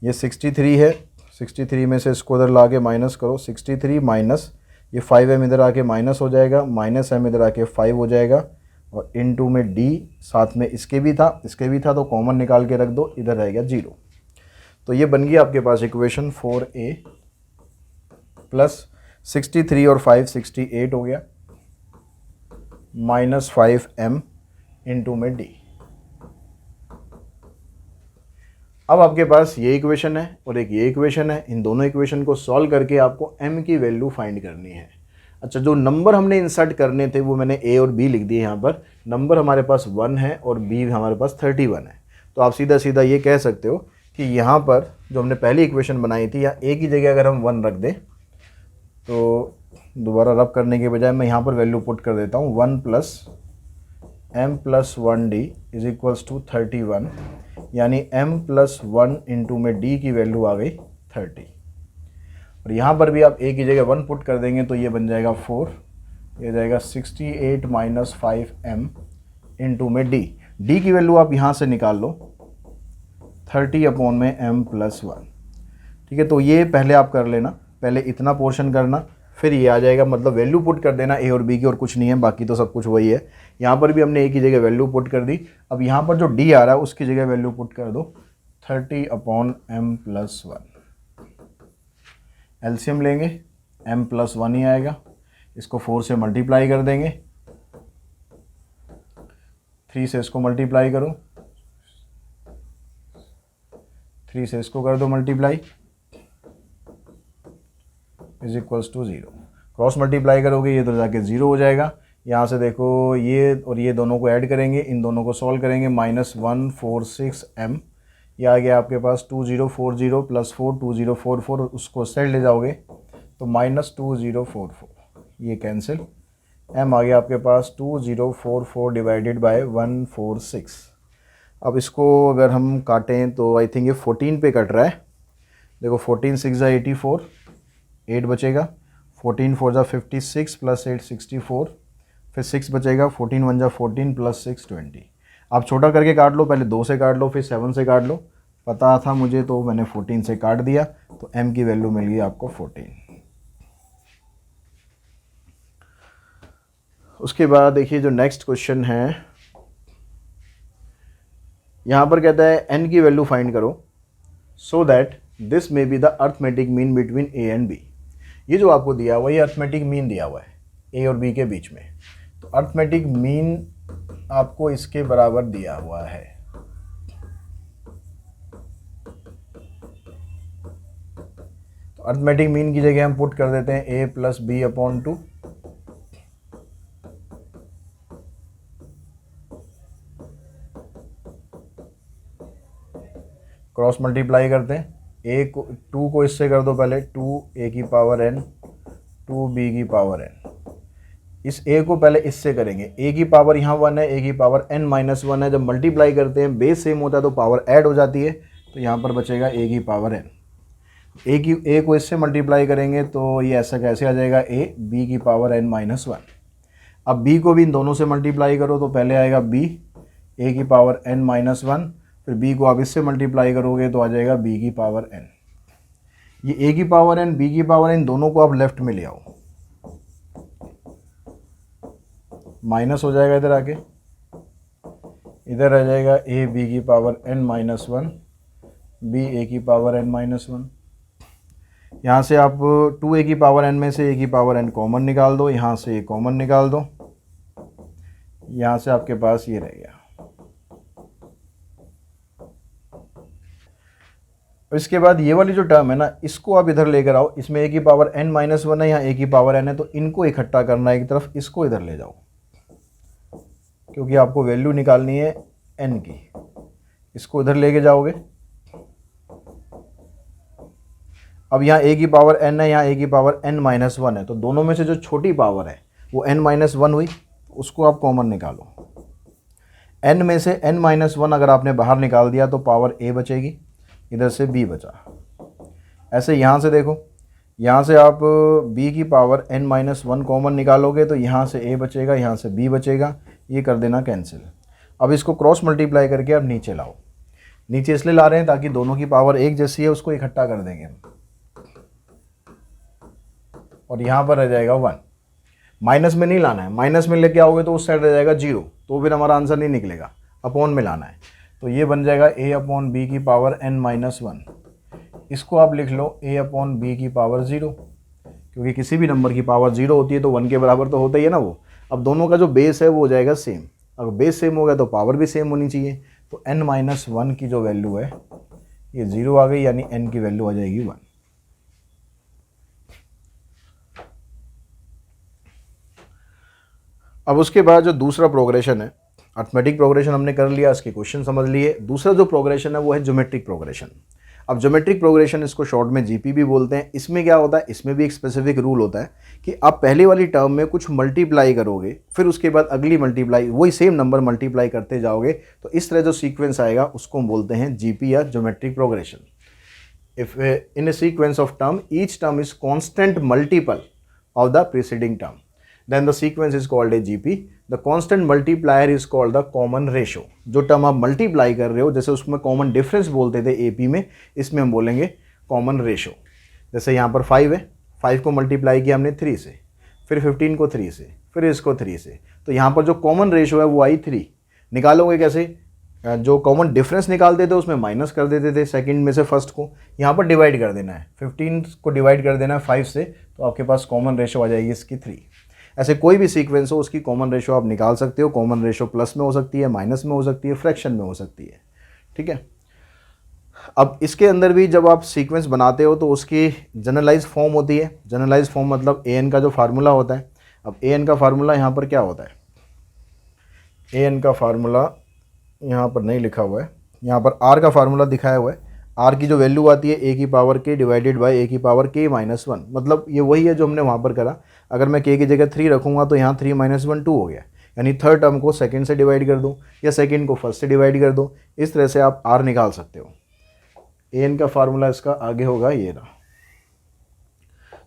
ये 63 है, 63 में से इसको इधर लाके माइनस करो, 63 माइनस ये 5m इधर आके माइनस हो जाएगा, माइनस m इधर आके 5 हो जाएगा और इनटू में d, साथ में इसके भी था तो कॉमन निकाल के रख दो, इधर रहेगा 0। तो ये बन गई आपके पास इक्वेशन 4a प्लस 63 और 5 68 हो गया, -5m इंटू में d। अब आपके पास ये इक्वेशन है और एक ये इक्वेशन है। इन दोनों इक्वेशन को सॉल्व करके आपको m की वैल्यू फाइंड करनी है। अच्छा, जो नंबर हमने इंसर्ट करने थे वो मैंने a और b लिख दिए। यहाँ पर नंबर हमारे पास 1 है और b हमारे पास 31 है। तो आप सीधा सीधा ये कह सकते हो कि यहाँ पर जो हमने पहली इक्वेशन बनाई थी, या a की जगह अगर हम 1 रख दें तो दोबारा रब करने के बजाय मैं यहाँ पर वैल्यू पुट कर देता हूँ 1 plus m+1d is equals to 31, यानी m+1 इंटू में d की वैल्यू आ गई 30। और यहाँ पर भी आप a की जगह 1 पुट कर देंगे तो ये बन जाएगा 4, ये जाएगा 68 माइनस 5m इंटू में d की वैल्यू आप यहाँ से निकाल लो 30/m+1। ठीक है, तो ये पहले आप कर लेना, पहले इतना पोर्शन करना फिर ये आ जाएगा, मतलब वैल्यू पुट कर देना ए और बी की, और कुछ नहीं है, बाकी तो सब कुछ वही है। यहाँ पर भी हमने ए की जगह वैल्यू पुट कर दी। अब यहाँ पर जो डी आ रहा है उसकी जगह वैल्यू पुट कर दो 30/m+1। एलसीएम लेंगे, m+1 ही आएगा, इसको 4 से मल्टीप्लाई कर देंगे, 3 से इसको मल्टीप्लाई करो, 3 से इसको कर दो multiply, is equals to 0। Cross multiply करोगे ये तो जाके 0 हो जाएगा। यहाँ से देखो ये और ये दोनों को ऐड करेंगे, इन दोनों को सॉल्व करेंगे, -146m, ये आ गया आपके पास 2040 + 4 2044, उसको साइड ले जाओगे तो -2044, ये कैंसिल, m आ गया आपके पास 2044 डिवाइडेड बाय 146। अब इसको अगर हम काटें तो आई थिंक ये 14 पे कट रहा है। देखो 14 6 84, 8 बचेगा, 14 4 56 + 8 64, फिर 6 बचेगा, 14 1 14 + 6 20। आप छोटा करके काट लो, पहले 2 से काट लो, फिर 7 से काट लो, पता था मुझे तो मैंने 14 से काट दिया, तो m की वैल्यू मिल गई आपको 14। उसके बाद देखिए जो नेक्स्ट क्वेश्चन है, यहाँ पर कहता है n की वैल्यू फाइंड करो so that this may be the arithmetic mean between a and b। ये जो आपको दिया हुआ है ये अर्थमेटिक मीन दिया हुआ है a और b के बीच में, तो अर्थमेटिक मीन आपको इसके बराबर दिया हुआ है। तो अर्थमेटिक मीन की जगह हम पुट कर देते हैं a + b/2, क्रॉस मल्टीप्लाई करते हैं, a को 2 को इससे कर दो पहले, 2a⁴n 2b⁴n। इस a को पहले इससे करेंगे, a की पावर यहाँ 1 है, a⁴n-1 है, जब मल्टीप्लाई करते हैं बेस सेम होता है तो पावर ऐड हो जाती है, तो यहाँ पर बचेगा a⁴n। a को इससे मल्टीप्लाई करेंगे तो ये ऐसा कैसे आ जाएगा, a b⁴n-1। अब b को भी इन दोनों से मल्टीप्लाई करो तो पहले आएगा b a⁴n-1, फिर b को आप इससे मल्टीप्लाई करोगे तो आ जाएगा b⁴n। ये a⁴n b⁴n दोनों को आप लेफ्ट में ले आओ, माइनस हो जाएगा, इधर आके इधर आ जाएगा a b⁴n-1 b a⁴n-1। यहाँ से आप 2a⁴n में से a⁴n कॉमन निकाल दो, यहाँ से a कॉमन निकाल दो, यहाँ से आपके पास ये रह गया। इसके बाद ये वाली जो टर्म है ना, इसको आप इधर लेकर आओ, इसमें a⁴n-1 है, यहाँ a⁴n है, तो इनको इकट्ठा करना है एक तरफ, इसको इधर ले जाओ, क्योंकि आपको वैल्यू निकालनी है n की, इसको इधर लेके जाओगे। अब यहाँ a⁴n है, यहाँ a⁴n-1 है, तो दोनों में से जो छोटी पावर है वो n-1 हुई, उसको आप कॉमन निकालो। n में से n-1 अगर आपने बाहर निकाल दिया तो पावर a बचेगी, इधर से b बचा। ऐसे यहाँ से देखो, यहाँ से आप b⁴n-1 कॉमन निकालोगे तो यहाँ से a बचेगा, यहाँ से b बचेगा, ये कर देना कैंसिल। अब इसको क्रॉस मल्टीप्लाई करके आप नीचे लाओ, नीचे इसलिए ला रहे हैं ताकि दोनों की पावर एक जैसी है, उसको इकट्ठा कर देंगे हम, और यहाँ पर रह जाएगा 1। माइनस में नहीं लाना है, माइनस में लेके आओगे तो उस साइड रह जाएगा 0, तो फिर हमारा आंसर नहीं निकलेगा, अपॉन में लाना है, तो ये बन जाएगा a/b⁴n-1। इसको आप लिख लो a/b⁴0, क्योंकि किसी भी नंबर की पावर 0 होती है तो 1 के बराबर तो होता ही है ना वो। अब दोनों का जो बेस है वो हो जाएगा सेम, अगर बेस सेम हो गया तो पावर भी सेम होनी चाहिए, तो n-1 की जो वैल्यू है ये 0 आ गई, यानी n की वैल्यू आ जाएगी 1। अब उसके बाद जो दूसरा प्रोग्रेशन है, अर्थमेटिक प्रोग्रेशन हमने कर लिया, इसके क्वेश्चन समझ लिए। दूसरा जो प्रोग्रेशन है वो है ज्योमेट्रिक प्रोग्रेशन। अब ज्योमेट्रिक प्रोग्रेशन, इसको शॉर्ट में जीपी भी बोलते हैं। इसमें क्या होता है, इसमें भी एक स्पेसिफिक रूल होता है कि आप पहली वाली टर्म में कुछ मल्टीप्लाई करोगे, फिर उसके बाद अगली मल्टीप्लाई, वही सेम नंबर मल्टीप्लाई करते जाओगे, तो इस तरह जो सीक्वेंस आएगा उसको हम बोलते हैं जीपी या geometric progression. If in A sequence of term each term is constant multiple of the preceding term, then the sequence is called a GP. The constant multiplier is called the common ratio. जो term आप multiply कर रहे हो, जैसे उसमें common difference बोलते थे AP में, इसमें हम बोलेंगे कॉमन रेशो। जैसे यहाँ पर 5 है, 5 को मल्टीप्लाई किया हमने 3 से, फिर 15 को 3 से, फिर इसको 3 से, तो यहाँ पर जो कॉमन रेशो है वो आई 3। निकालोगे कैसे? जो कॉमन डिफरेंस निकालते थे उसमें माइनस कर देते थे सेकंड में से फर्स्ट को, यहाँ पर डिवाइड कर देना है, 15 को डिवाइड कर देना है 5 से, तो आपके पास कॉमन रेशो आ जाएगी इसकी 3। ऐसे कोई भी सीक्वेंस हो उसकी कॉमन रेशो आप निकाल सकते हो। कॉमन रेशो प्लस में हो सकती है, माइनस में हो सकती है, फ्रैक्शन में हो सकती है, ठीक है। अब इसके अंदर भी जब आप सीक्वेंस बनाते हो तो उसकी जनरलाइज फॉर्म होती है। जनरलाइज फॉर्म मतलब ए एन का जो फार्मूला होता है। अब ए एन का फार्मूला यहाँ पर क्या होता है? ए एन का फार्मूला यहाँ पर नहीं लिखा हुआ है, यहाँ पर आर का फार्मूला दिखाया हुआ है। आर की जो वैल्यू आती है ए की पावर के डिवाइडेड बाय ए की पावर के माइनस 1, मतलब ये वही है जो हमने वहाँ पर करा। अगर मैं के की जगह 3 रखूँगा तो यहाँ 3 - 1 2 हो गया, यानी थर्ड टर्म को सेकंड से डिवाइड कर दो या सेकंड को फर्स्ट से डिवाइड कर दो। इस तरह से आप आर निकाल सकते हो। ए एन का फार्मूला इसका आगे होगा ये रहा।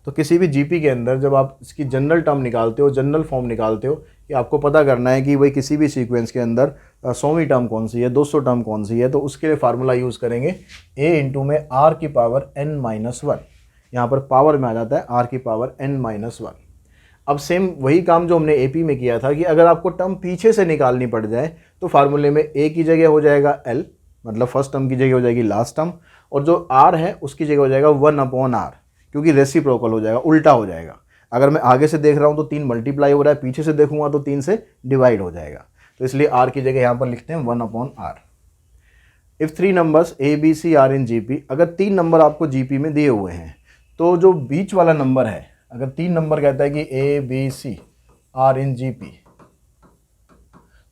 तो किसी भी जीपी के अंदर जब आप इसकी जनरल टर्म निकालते हो, जनरल फॉर्म निकालते हो, कि आपको पता करना है कि भाई किसी भी सीक्वेंस के अंदर 100वीं टर्म कौन सी है, 200 टर्म कौन सी है, तो उसके लिए फार्मूला यूज़ करेंगे a इंटू में आर की पावर n-1। यहाँ पर पावर में आ जाता है आर की पावर n-1। अब सेम वही काम जो हमने एपी में किया था कि अगर आपको टर्म पीछे से निकालनी पड़ जाए तो फार्मूले में a की जगह हो जाएगा l, मतलब फर्स्ट टर्म की जगह हो जाएगी लास्ट टर्म, और जो r है उसकी जगह हो जाएगा 1/r, क्योंकि रेसिप्रोकल हो जाएगा, उल्टा हो जाएगा। अगर मैं आगे से देख रहा हूँ तो 3 मल्टीप्लाई हो रहा है, पीछे से देखूंगा तो 3 से डिवाइड हो जाएगा, तो इसलिए r की जगह यहाँ पर लिखते हैं 1/r। If 3 numbers a b c are in GP, अगर 3 नंबर आपको जीपी में दिए हुए हैं तो जो बीच वाला नंबर है, अगर 3 नंबर कहता है कि a b c are in GP,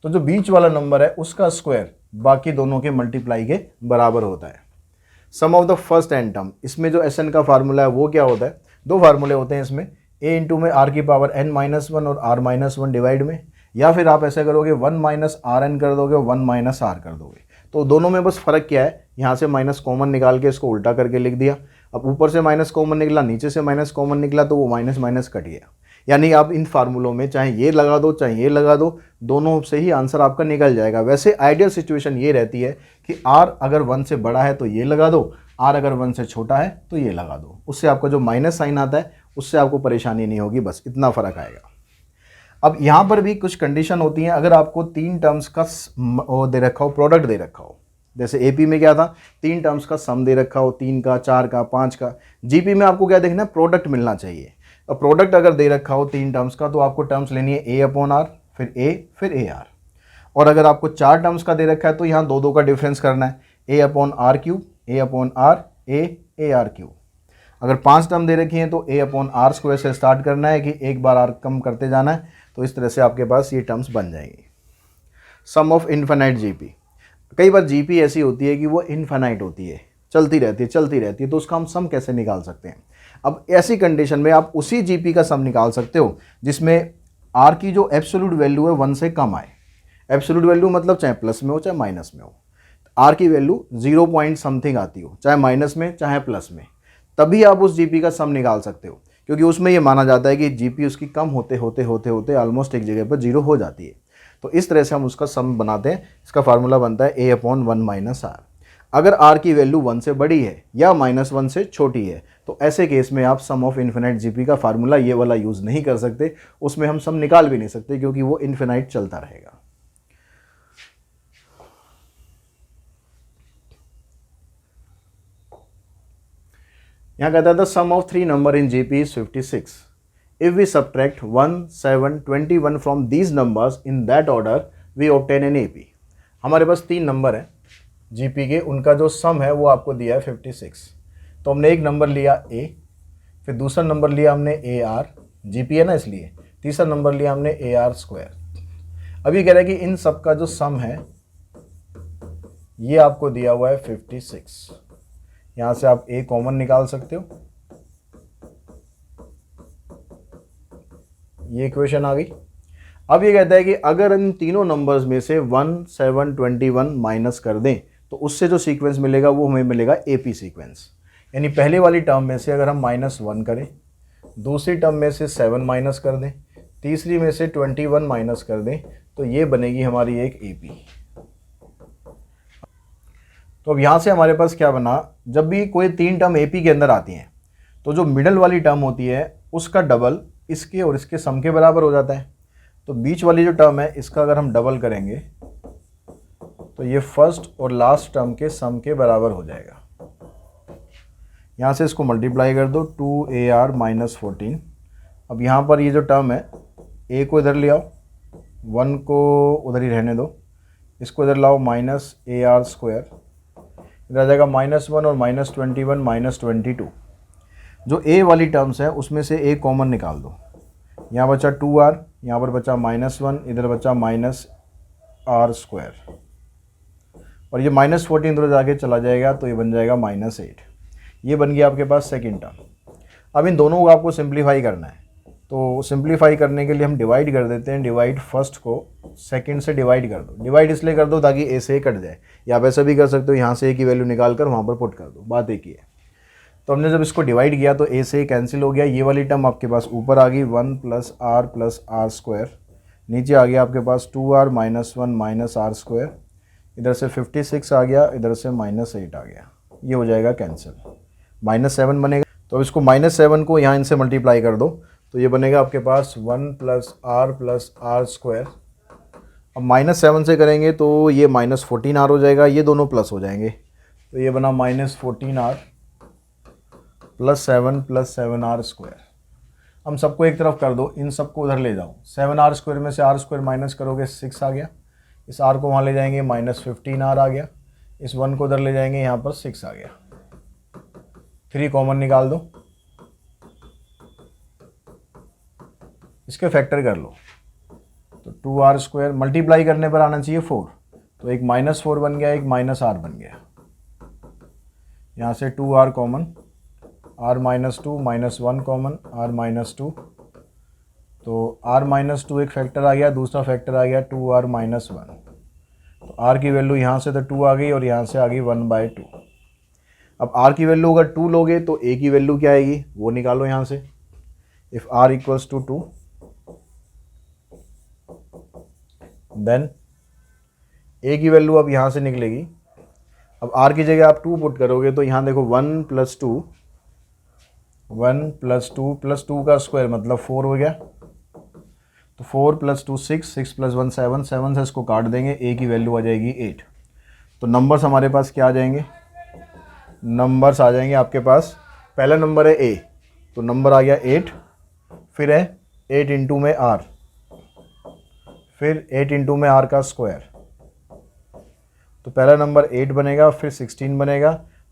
तो जो बीच वाला नंबर है उसका स्क्वायर बाकी दोनों के मल्टीप्लाई के बराबर होता है। Sum of the first N term, इसमें जो एस एन का फार्मूला है वो क्या होता है? 2 फार्मूले होते हैं इसमें, ए इंटू में आर की पावर n-1 और r-1 डिवाइड में, या फिर आप ऐसे करोगे 1 - rn कर दोगे, 1 - r कर दोगे। तो दोनों में बस फ़र्क क्या है, यहाँ से माइनस कॉमन निकाल के इसको उल्टा करके लिख दिया। अब ऊपर से माइनस कॉमन निकला, नीचे से माइनस कॉमन निकला, तो वो माइनस माइनस कट गया। यानी आप इन फार्मूलों में चाहे ये लगा दो चाहे ये लगा दो, दोनों से ही आंसर आपका निकल जाएगा। वैसे आइडियल सिचुएशन ये रहती है कि r अगर 1 से बड़ा है तो ये लगा दो, r अगर 1 से छोटा है तो ये लगा दो। उससे आपका जो माइनस साइन आता है उससे आपको परेशानी नहीं होगी, बस इतना फ़र्क आएगा। अब यहाँ पर भी कुछ कंडीशन होती हैं। अगर आपको 3 टर्म्स का दे रखा हो, प्रोडक्ट दे रखा हो, जैसे एपी में क्या था, 3 टर्म्स का सम दे रखा हो, 3 का, 4 का, 5 का। जीपी में आपको क्या देखना है? प्रोडक्ट मिलना चाहिए। अब प्रोडक्ट अगर दे रखा हो 3 टर्म्स का, तो आपको टर्म्स लेनी है a/r, फिर a, फिर ar। और अगर आपको 4 टर्म्स का दे रखा है तो यहाँ 2 का डिफरेंस करना है, a/r3, a/r, a/r3। अगर 5 टर्म दे रखी हैं तो a/r² से स्टार्ट करना है कि एक बार r कम करते जाना है, तो इस तरह से आपके पास ये टर्म्स बन जाएंगी। सम ऑफ इन्फिनाइट जीपी, कई बार जीपी ऐसी होती है कि वो इन्फिनाइट होती है, चलती रहती है, तो उसका हम सम कैसे निकाल सकते हैं? अब ऐसी कंडीशन में आप उसी जीपी का सम निकाल सकते हो जिसमें आर की जो एब्सोल्यूट वैल्यू है 1 से कम आए। एब्सोल्यूट वैल्यू मतलब चाहे प्लस में हो चाहे माइनस में हो, आर की वैल्यू 0 पॉइंट समथिंग आती हो, चाहे माइनस में चाहे प्लस में, तभी आप उस जीपी का सम निकाल सकते हो, क्योंकि उसमें ये माना जाता है कि जीपी उसकी कम होते होते ऑलमोस्ट एक जगह पर 0 हो जाती है। तो इस तरह से हम उसका सम बनाते हैं। इसका फार्मूला बनता है a/1 - r। अगर r की वैल्यू 1 से बड़ी है या -1 से छोटी है, तो ऐसे केस में आप सम ऑफ इन्फिनाइट जीपी का फार्मूला ये वाला यूज़ नहीं कर सकते, उसमें हम सम निकाल भी नहीं सकते, क्योंकि वो इन्फिनाइट चलता रहेगा। यहाँ कहता था sum of 3 number in GP is 56। If we subtract 1, 7, 21 from these numbers in that order we obtain an AP. हमारे पास 3 नंबर हैं जीपी के, उनका जो सम है वो आपको दिया है 56। तो हमने एक नंबर लिया ए, फिर दूसरा नंबर लिया हमने ए आर, जीपी है ना इसलिए, तीसरा नंबर लिया हमने AR²। अब ये कह रहा है कि इन सब का जो सम है ये आपको दिया हुआ है 56। यहाँ से आप ए कॉमन निकाल सकते हो, ये इक्वेशन आ गई। अब ये कहता है कि अगर इन तीनों नंबर्स में से 1, 7, 21 माइनस कर दें तो उससे जो सीक्वेंस मिलेगा वो हमें मिलेगा एपी सीक्वेंस। यानी पहले वाली टर्म में से अगर हम -1 करें, दूसरी टर्म में से 7 माइनस कर दें, तीसरी में से 21 माइनस कर दें, तो ये बनेगी हमारी एक एपी। तो अब यहाँ से हमारे पास क्या बना, जब भी कोई 3 टर्म एपी के अंदर आती हैं तो जो मिडल वाली टर्म होती है उसका डबल इसके और इसके सम के बराबर हो जाता है। तो बीच वाली जो टर्म है इसका अगर हम डबल करेंगे तो ये फर्स्ट और लास्ट टर्म के सम के बराबर हो जाएगा। यहाँ से इसको मल्टीप्लाई कर दो 2ar माइनस 14। अब यहाँ पर ये जो टर्म है a को इधर ले आओ, 1 को उधर ही रहने दो, इसको इधर लाओ माइनस AR स्क्वायर, इधर आ जाएगा -1 और -21 -22। जो a वाली टर्म्स है उसमें से a कॉमन निकाल दो। यहाँ बचा 2r, यहाँ पर बचा -1, इधर बचा -r स्क्वायर, और ये -14 इधर जाके चला जाएगा तो ये बन जाएगा -8। ये बन गया आपके पास सेकंड टर्म। अब इन दोनों को आपको सिंप्लीफाई करना है, तो सिंप्लीफाई करने के लिए हम डिवाइड कर देते हैं। डिवाइड फर्स्ट को सेकंड से डिवाइड कर दो। डिवाइड इसलिए कर दो ताकि a से कट जाए, या आप ऐसा भी कर सकते हो यहाँ से a की वैल्यू निकाल कर वहाँ पर पुट कर दो, बात एक ही है। तो हमने जब इसको डिवाइड किया तो a से कैंसिल हो गया, ये वाली टर्म आपके पास ऊपर आ गई 1 + r स्क्वायर, नीचे आ गया आपके पास 2r -1 -r स्क्वायर, इधर से 56 आ गया, इधर से -8 आ गया, ये हो जाएगा कैंसिल, -7 बनेगा। तो अब इसको -7 को यहाँ इनसे मल्टीप्लाई कर दो तो ये बनेगा आपके पास 1 + r स्क्वायर। अब -7 से करेंगे तो ये -14r हो जाएगा, ये दोनों प्लस हो जाएंगे, तो ये बना -14r + 7 + 7r स्क्वायर। हम सबको एक तरफ कर दो, इन सबको उधर ले जाओ, 7r स्क्वायर में से r स्क्वायर माइनस करोगे 6 आ गया, इस r को वहाँ ले जाएंगे -15r आ गया, इस 1 को उधर ले जाएंगे यहाँ पर 6 आ गया, 3 कॉमन निकाल दो, इसके फैक्टर कर लो तो 2r स्क्वायर मल्टीप्लाई करने पर आना चाहिए 4, तो एक -4 बन गया, एक -r बन गया, यहाँ से 2r common, r -2 -1 common, r -2, तो r -2 एक फैक्टर आ गया, दूसरा फैक्टर आ गया 2r -1, तो r की वैल्यू यहाँ से तो 2 आ गई और यहाँ से आ गई 1/2। अब r की वैल्यू अगर 2 लोगे तो a की वैल्यू क्या आएगी वो निकालो यहाँ से। इफ़ r = 2 देन a की वैल्यू अब यहाँ से निकलेगी। अब r की जगह आप 2 पुट करोगे तो यहाँ देखो 1 + 2 + 2 का स्क्वायर मतलब 4 हो गया, तो 4 + 2 6, 6 + 1 7, 7 से इसको काट देंगे, a की वैल्यू आ जाएगी 8। तो नंबर्स हमारे पास क्या आ जाएंगे, नंबर्स आ जाएंगे आपके पास, पहला नंबर है a तो नंबर आ गया 8, फिर है 8 इंटू में r, फिर 8 इंटू में r का स्क्वायर, तो पहला नंबर 8 बनेगा, फिर 16 बनेगा,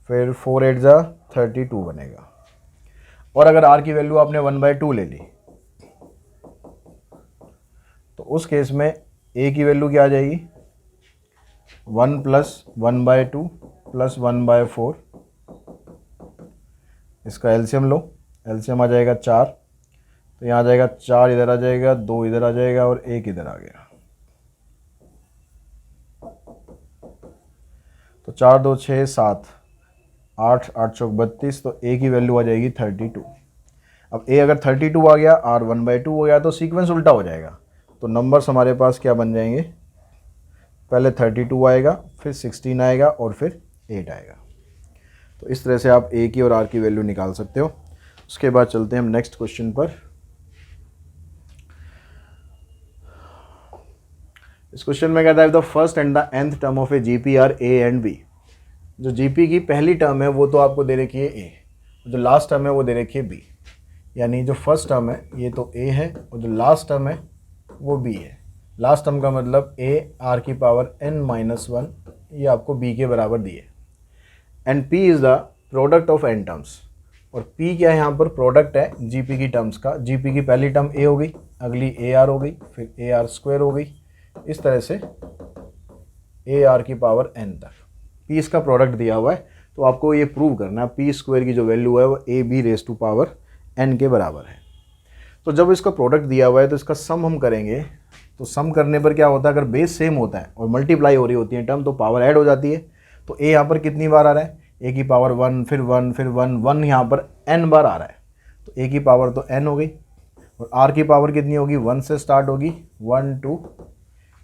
फिर 4 8 जा 32 बनेगा। और अगर r की वैल्यू आपने 1/2 ले ली तो उस केस में a की वैल्यू क्या आ जाएगी, 1 + 1/2 + 1/4, इसका एलसीएम लो, एलसीएम आ जाएगा 4, तो यहाँ आ जाएगा 4 इधर आ जाएगा, 2 इधर आ जाएगा और 1 इधर आ गया, तो 4 2 6 7 8 8 चौक 32, तो a की वैल्यू आ जाएगी 32। अब a अगर 32 आ गया, r 1/2 हो गया, तो सीक्वेंस उल्टा हो जाएगा, तो नंबर्स हमारे पास क्या बन जाएंगे, पहले 32 आएगा, फिर 16 आएगा और फिर 8 आएगा। तो इस तरह से आप a की और r की वैल्यू निकाल सकते हो। उसके बाद चलते हैं हम नेक्स्ट क्वेश्चन पर। इस क्वेश्चन में कहता है the first and the nth term of a GP are a and b। जो जीपी की पहली टर्म है वो तो आपको दे रखी है a, जो लास्ट टर्म है वो दे रखी है b, यानी जो फर्स्ट टर्म है ये तो a है और जो लास्ट टर्म है वो b है। लास्ट टर्म का मतलब a r⁻n-1 ये आपको b के बराबर दिए, and p is the product of n terms, और p क्या है यहाँ पर, प्रोडक्ट है gp की टर्म्स का। gp की पहली टर्म a हो गई, अगली ar हो गई, फिर ar स्क्वायर हो गई, इस तरह से ar⁻n तक p इसका प्रोडक्ट दिया हुआ है। तो आपको ये प्रूव करना है p स्क्वायर की जो वैल्यू है वो ab⁻n के बराबर है। तो जब इसका प्रोडक्ट दिया हुआ है तो इसका सम हम करेंगे, तो सम करने पर क्या होता है, अगर बेस सेम होता है और मल्टीप्लाई हो रही होती है टर्म तो पावर ऐड हो जाती है। तो a यहाँ पर कितनी बार आ रहा है, a की पावर 1, फिर 1, फिर 1, 1 यहाँ पर n बार आ रहा है, तो a की पावर तो n हो गई, और r की पावर कितनी होगी, 1 से स्टार्ट होगी, 1 2,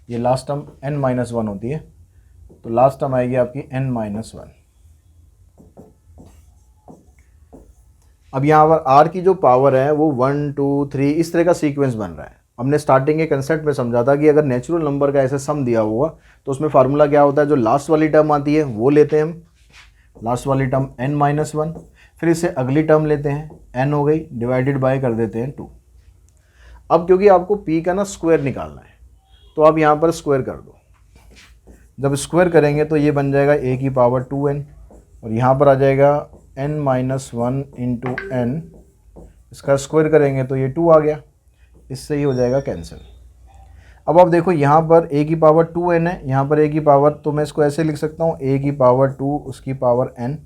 ये लास्ट टर्म n-1 होती है, तो लास्ट टर्म आएगी आपकी n-1। अब यहाँ पर आर की जो पावर है वो 1 2 3 इस तरह का सीक्वेंस बन रहा है। हमने स्टार्टिंग के कंसेप्ट में समझा था कि अगर नेचुरल नंबर का ऐसे सम दिया हुआ तो उसमें फार्मूला क्या होता है, जो लास्ट वाली टर्म आती है वो लेते हैं हम, लास्ट वाली टर्म n-1, फिर इससे अगली टर्म लेते हैं n हो गई, डिवाइडेड बाय कर देते हैं 2। अब क्योंकि आपको p का ना स्क्वायर निकालना है तो आप यहाँ पर स्क्वायर कर दो। जब स्क्वायर करेंगे तो ये बन जाएगा a की पावर 2n और यहाँ पर आ जाएगा n-1 इंटू n, इसका स्क्वायर करेंगे तो ये 2 आ गया, इससे ही हो जाएगा कैंसिल। अब आप देखो यहाँ पर a की पावर 2n है, यहाँ पर a की पावर, तो मैं इसको ऐसे लिख सकता हूँ a की पावर 2 उसकी पावर n,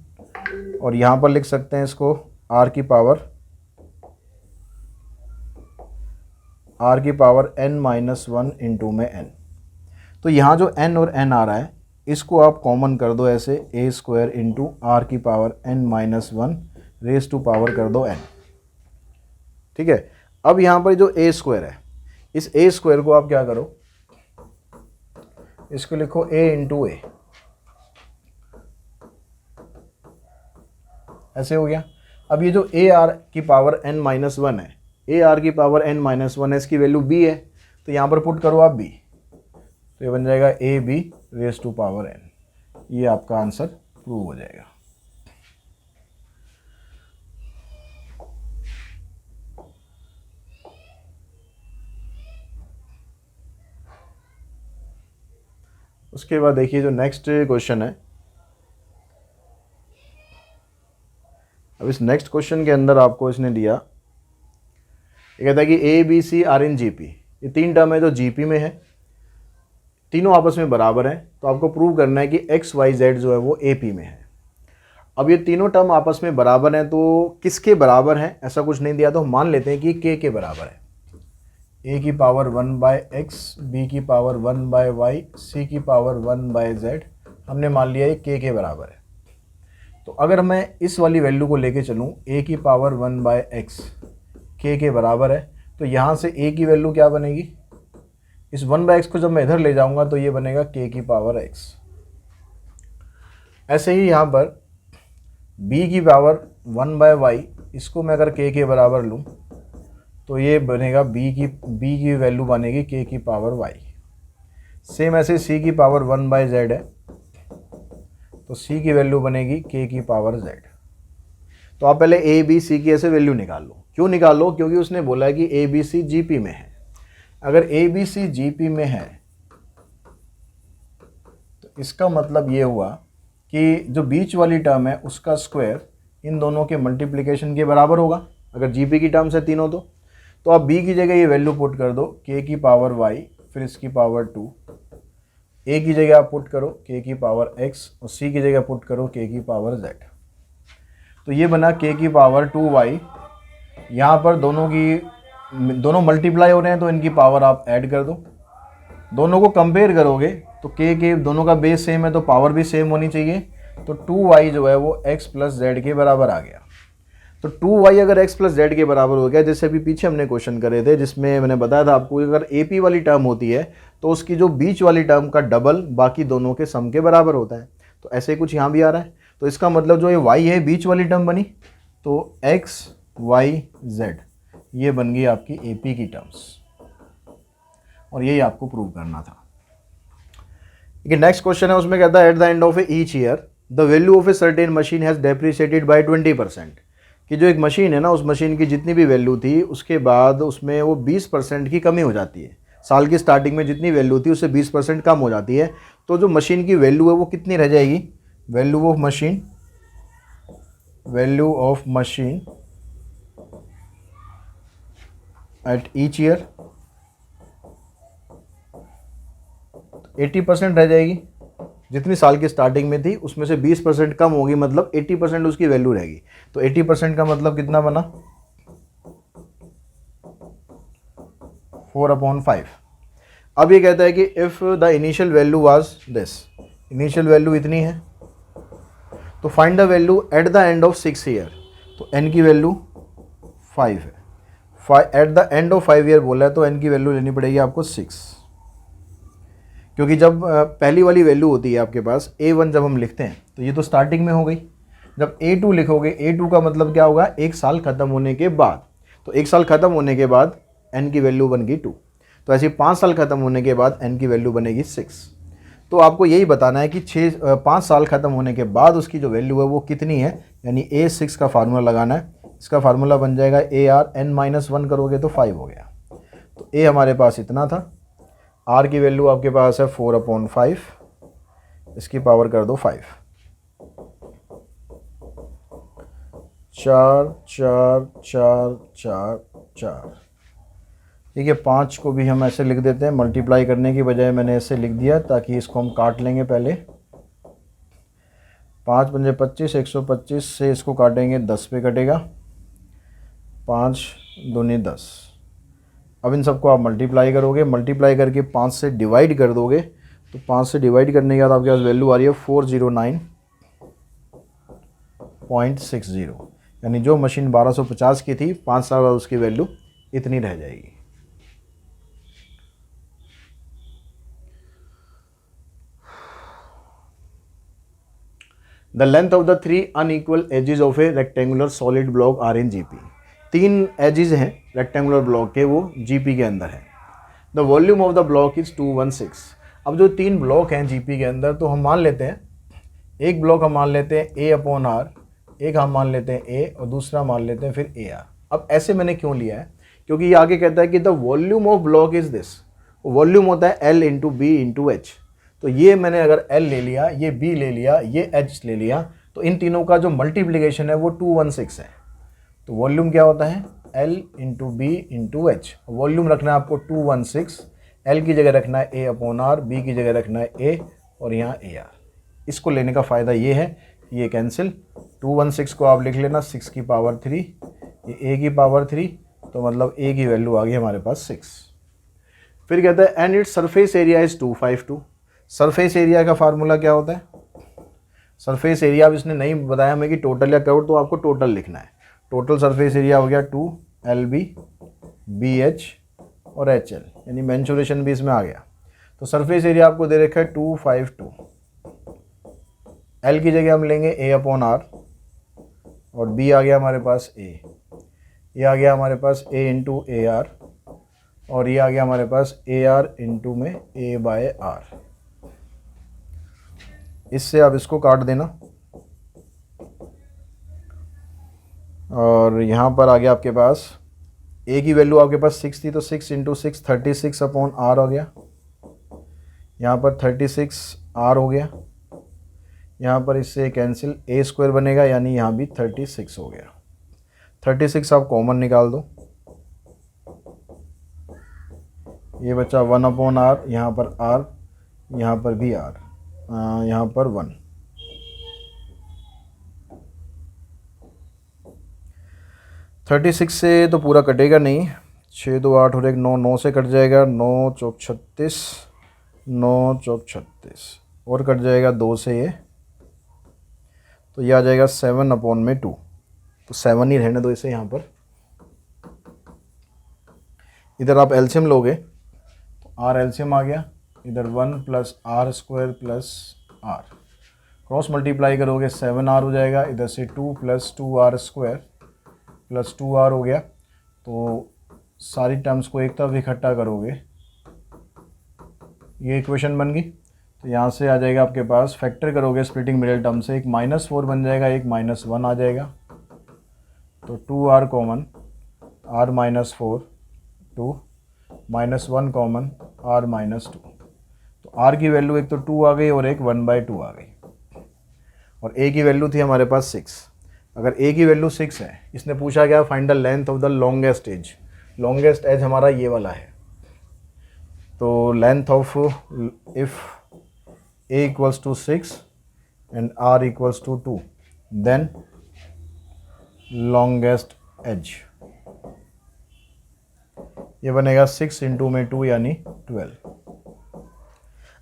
और यहाँ पर लिख सकते हैं इसको r की पावर n-1 इंटू में n। तो यहाँ जो n और n आ रहा है इसको आप कॉमन कर दो ऐसे, a स्क्वायर इंटू r की power n-1 raise to power कर दो n। ठीक है, अब यहाँ पर जो a स्क्वायर है, इस a स्क्वायर को आप क्या करो, इसको लिखो a इंटू ए, ऐसे हो गया। अब ये जो a r की पावर n-1 है, a r की पावर n-1 है, इसकी वैल्यू b है, तो यहाँ पर पुट करो आप b, तो ये बन जाएगा a b raise to power n। ये आपका आंसर प्रूव हो जाएगा। उसके बाद देखिए जो नेक्स्ट क्वेश्चन है, अब इस नेक्स्ट क्वेश्चन के अंदर आपको इसने दिया, ये कहता है कि a b c are in GP, ये 3 टर्म है जो जीपी में है, तीनों आपस में बराबर हैं, तो आपको प्रूव करना है कि एक्स वाई जेड जो है वो एपी में है। अब ये तीनों टर्म आपस में बराबर हैं, तो किसके बराबर हैं ऐसा कुछ नहीं दिया, तो हम मान लेते हैं कि के बराबर है। ए की पावर 1/x, बी की पावर 1/y, सी की पावर 1/z, हमने मान लिया ये के बराबर है। तो अगर मैं इस वाली वैल्यू को लेके चलूँ, ए की पावर 1/x के बराबर है, तो यहाँ से ए की वैल्यू क्या बनेगी, इस 1/x को जब मैं इधर ले जाऊँगा तो ये बनेगा के की पावर x। ऐसे ही यहाँ पर b की पावर 1/y, इसको मैं अगर के बराबर लूँ तो ये बनेगा b की वैल्यू बनेगी के की पावर y। सेम ऐसे c की पावर 1/z है, तो c की वैल्यू बनेगी के की पावर z। तो आप पहले a b c की ऐसे वैल्यू निकाल लो। क्यों निकालो, क्योंकि उसने बोला है कि a b c GP में है। अगर a b c GP में है तो इसका मतलब ये हुआ कि जो बीच वाली टर्म है उसका स्क्वायर इन दोनों के मल्टीप्लिकेशन के बराबर होगा, अगर GP की टर्म्स है तीनों। तो आप b की जगह ये वैल्यू पुट कर दो k की पावर y, फिर इसकी पावर 2, a की जगह आप पुट करो k की पावर x और c की जगह पुट करो k की पावर z। तो ये बना k की पावर 2y। यहाँ पर दोनों मल्टीप्लाई हो रहे हैं तो इनकी पावर आप ऐड कर दो। दोनों को कंपेयर करोगे तो के दोनों का बेस सेम है तो पावर भी सेम होनी चाहिए। तो 2y जो है वो x प्लस z के बराबर आ गया। तो 2y अगर x प्लस z के बराबर हो गया, जैसे अभी पीछे हमने क्वेश्चन करे थे जिसमें मैंने बताया था आपको, अगर AP वाली टर्म होती है तो उसकी जो बीच वाली टर्म का डबल बाकी दोनों के सम के बराबर होता है। तो ऐसे कुछ यहाँ भी आ रहा है। तो इसका मतलब जो ये y है बीच वाली टर्म बनी, तो x y z ये बन गई आपकी AP की टर्म्स, और यही आपको प्रूव करना था। नेक्स्ट क्वेश्चन है, उसमें कहता है at the end of each year the value of a certain machine has depreciated by 20%। कि जो एक मशीन है ना, उस मशीन की जितनी भी वैल्यू थी उसके बाद उसमें वो 20% की कमी हो जाती है। साल की स्टार्टिंग में जितनी वैल्यू थी उससे 20% कम हो जाती है। तो जो मशीन की वैल्यू है वो कितनी रह जाएगी, value of machine at each year 80% रह जाएगी। जितनी साल की स्टार्टिंग में थी उसमें से 20% कम होगी, मतलब 80% उसकी वैल्यू रहेगी। तो 80% का मतलब कितना बना, 4/5। अब ये कहता है कि if the initial value was this, initial value इतनी है, तो find the value eight the end of 6 year. तो n की वैल्यू 5 है, at the end of 5 year बोला है तो n की वैल्यू लेनी पड़ेगी आपको 6, क्योंकि जब पहली वाली वैल्यू होती है आपके पास A1 जब हम लिखते हैं तो ये तो स्टार्टिंग में हो गई, जब A2 लिखोगे, A2 का मतलब क्या होगा, 1 साल ख़त्म होने के बाद। तो 1 साल ख़त्म होने के बाद n की वैल्यू बन गई 2। तो ऐसे 5 साल ख़त्म होने के बाद n की वैल्यू बनेगी 6। तो आपको यही बताना है कि 5 साल ख़त्म होने के बाद उसकी जो वैल्यू है वो कितनी है, यानी A6 का फार्मूला लगाना है। इसका फार्मूला बन जाएगा AR, n-1 करोगे तो 5 हो गया। तो A हमारे पास इतना था, R की वैल्यू आपके पास है 4/5, इसकी पावर कर दो 5। 4 4 4 4 4, ठीक है। 5 को भी हम ऐसे लिख देते हैं, मल्टीप्लाई करने की बजाय मैंने ऐसे लिख दिया ताकि इसको हम काट लेंगे पहले। 5 पंजे 25, 125 से इसको काटेंगे 10 पे कटेगा, 5 दूनी 10। अब इन सबको आप मल्टीप्लाई करोगे, मल्टीप्लाई करके 5 से डिवाइड कर दोगे, तो 5 से डिवाइड करने के बाद आपके पास वैल्यू आ रही है 409.60, यानी जो मशीन 1250 की थी 5 साल बाद उसकी वैल्यू इतनी रह जाएगी। The length of the 3 unequal edges of a rectangular solid block are in GP. 3 edges हैं रेक्टेंगुलर ब्लॉक के, वो जीपी के अंदर है। The volume of the block is 216। अब जो 3 ब्लॉक हैं जीपी के अंदर, तो हम मान लेते हैं एक ब्लॉक हम मान लेते हैं A/R, एक हम मान लेते हैं A और दूसरा मान लेते हैं फिर AR। अब ऐसे मैंने क्यों लिया है, क्योंकि ये आगे कहता है कि the volume of block is this. Volume होता है L into b into h. तो ये मैंने अगर L ले लिया, ये B ले लिया, ये H ले लिया, तो इन तीनों का जो मल्टीप्लिकेशन है वो 216 है। तो वॉल्यूम क्या होता है, L into b into h. Volume रखना है आपको 216, L की जगह रखना है A/R, B की जगह रखना है A और यहाँ AR। इसको लेने का फ़ायदा ये है कि ये कैंसिल, 216 को आप लिख लेना 6 की पावर 3, ये A की पावर 3, तो मतलब A की वैल्यू आ गई हमारे पास 6। फिर कहता है and its surface area is 252। Surface area का फार्मूला क्या होता है, सरफेस एरिया अब इसने नहीं बताया हमें कि टोटल या कर्व, तो आपको टोटल लिखना है। टोटल सरफेस एरिया हो गया 2LB, BH और HL, यानी मेंसुरेशन भी इसमें आ गया। तो सरफेस एरिया आपको दे रखा है 252। L की जगह हम लेंगे A/R और B आ गया हमारे पास A, ये आ गया हमारे पास A इंटू AR और ये आ गया हमारे पास AR इंटू में A/R। इससे आप इसको काट देना और यहाँ पर आ गया आपके पास A की वैल्यू आपके पास 6 थी, तो 6 इंटू 6 36/R हो गया। यहाँ पर 36R हो गया, यहाँ पर इससे कैंसिल, A² बनेगा, यानी यहाँ भी 36 हो गया। 36 आप कॉमन निकाल दो, ये बचा 1/R, यहाँ पर R, यहाँ पर भी R, यहाँ पर 1। 36 से तो पूरा कटेगा नहीं, 6 2 8 और 1 9, 9 से कट जाएगा, 9 चौक 36, 9 चौक 36 और कट जाएगा 2 से ये, तो ये आ जाएगा 7/2। तो 7 ही रहने दो इसे यहाँ पर। इधर आप एलसीएम लोगे तो R एलसीएम आ गया, इधर 1 + R² + R, क्रॉस मल्टीप्लाई करोगे 7R हो जाएगा, इधर से 2 + 2R² + 2R हो गया। तो सारी टर्म्स को एक तरफ इकट्ठा करोगे, ये इक्वेशन बन गई। तो यहाँ से आ जाएगा आपके पास, फैक्टर करोगे स्प्लिटिंग मिडिल टर्म से, एक -4 बन जाएगा, एक -1 आ जाएगा। तो 2R common, R -4, 2 -1 common, R -2। तो R की वैल्यू एक तो 2 आ गई और एक 1/2 आ गई, और A की वैल्यू थी हमारे पास 6। अगर A की वैल्यू 6 है, इसने पूछा क्या, find the length of the longest edge. Longest edge हमारा ये वाला है, तो length of if A = 6 and R = 2, then longest edge, ये बनेगा 6 इंटू में 2 यानी 12।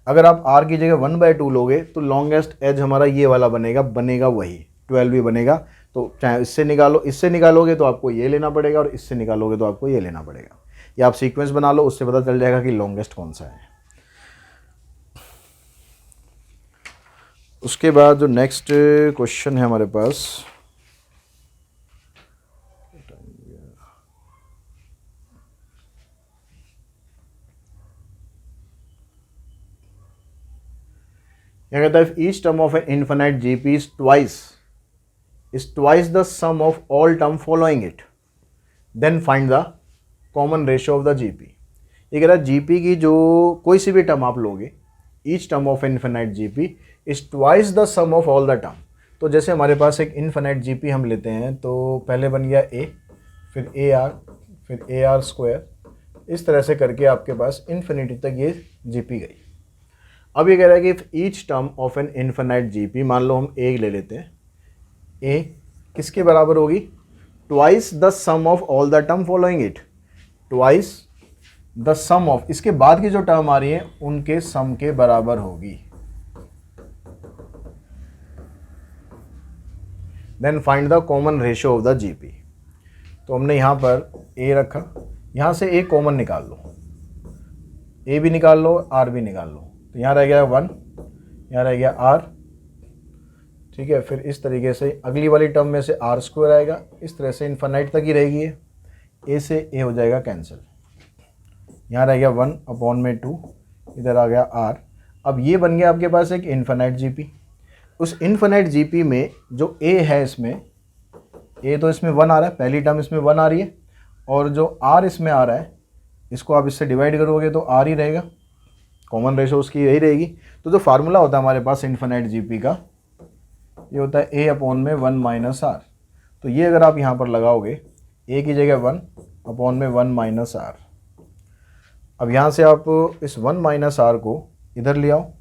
अगर आप R की जगह 1/2 लोगे तो लॉन्गेस्ट एज हमारा ये वाला बनेगा वही 12 भी बनेगा। तो चाहे इससे निकालो, इससे निकालोगे तो आपको ये लेना पड़ेगा और इससे निकालोगे तो आपको ये लेना पड़ेगा। या आप सीक्वेंस बना लो, उससे पता चल जाएगा कि लॉन्गेस्ट कौन सा है। उसके बाद जो नेक्स्ट क्वेश्चन है हमारे पास, क्या कहता है, each term of an infinite GP is twice the sum of all term following it, then find the common ratio of the GP. ये कह रहा है जीपी की जो कोई सी भी टर्म आप लोगे, each term of infinite GP is twice the sum of all the term. तो जैसे हमारे पास एक इनफाइनाइट जीपी हम लेते हैं, तो पहले बन गया ए, फिर ए आर, फिर ए आर स्क्वायर, इस तरह से करके आपके पास इन्फिनिटी तक ये जीपी गई। अब ये कह रहा है कि each term of an infinite GP, मान लो हम ए ले लेते हैं, ए किसके बराबर होगी, twice the sum of all the term following it, twice the sum of, इसके बाद की जो टर्म आ रही है उनके सम के बराबर होगी। Then find the common ratio of the GP. तो हमने यहां पर ए रखा, यहां से ए कॉमन निकाल लो, ए भी निकाल लो, आर भी निकाल लो, तो यहाँ रह गया 1, यहाँ रह गया आर, ठीक है। फिर इस तरीके से अगली वाली टर्म में से आर स्क्वायर आएगा, इस तरह से इन्फाइनाइट तक ही रहेगी, ए से ए हो जाएगा कैंसिल, यहाँ रह गया 1/2, इधर आ गया आर। अब ये बन गया आपके पास एक इन्फाइनाइट जीपी। उस इन्फाइनाइट जीपी में जो ए है, इसमें ए तो इसमें 1 आ रहा है, पहली टर्म इसमें 1 आ रही है, और जो आर इसमें आ रहा है इसको आप इससे डिवाइड करोगे तो आर ही रहेगा, कॉमन रेशो उसकी यही रहेगी। तो जो फार्मूला होता है हमारे पास इन्फिनाइट जीपी का, ये होता है a/1 - r। तो ये अगर आप यहाँ पर लगाओगे, a की जगह 1/1 - r। अब यहाँ से आप इस 1 - r को इधर ले आओ,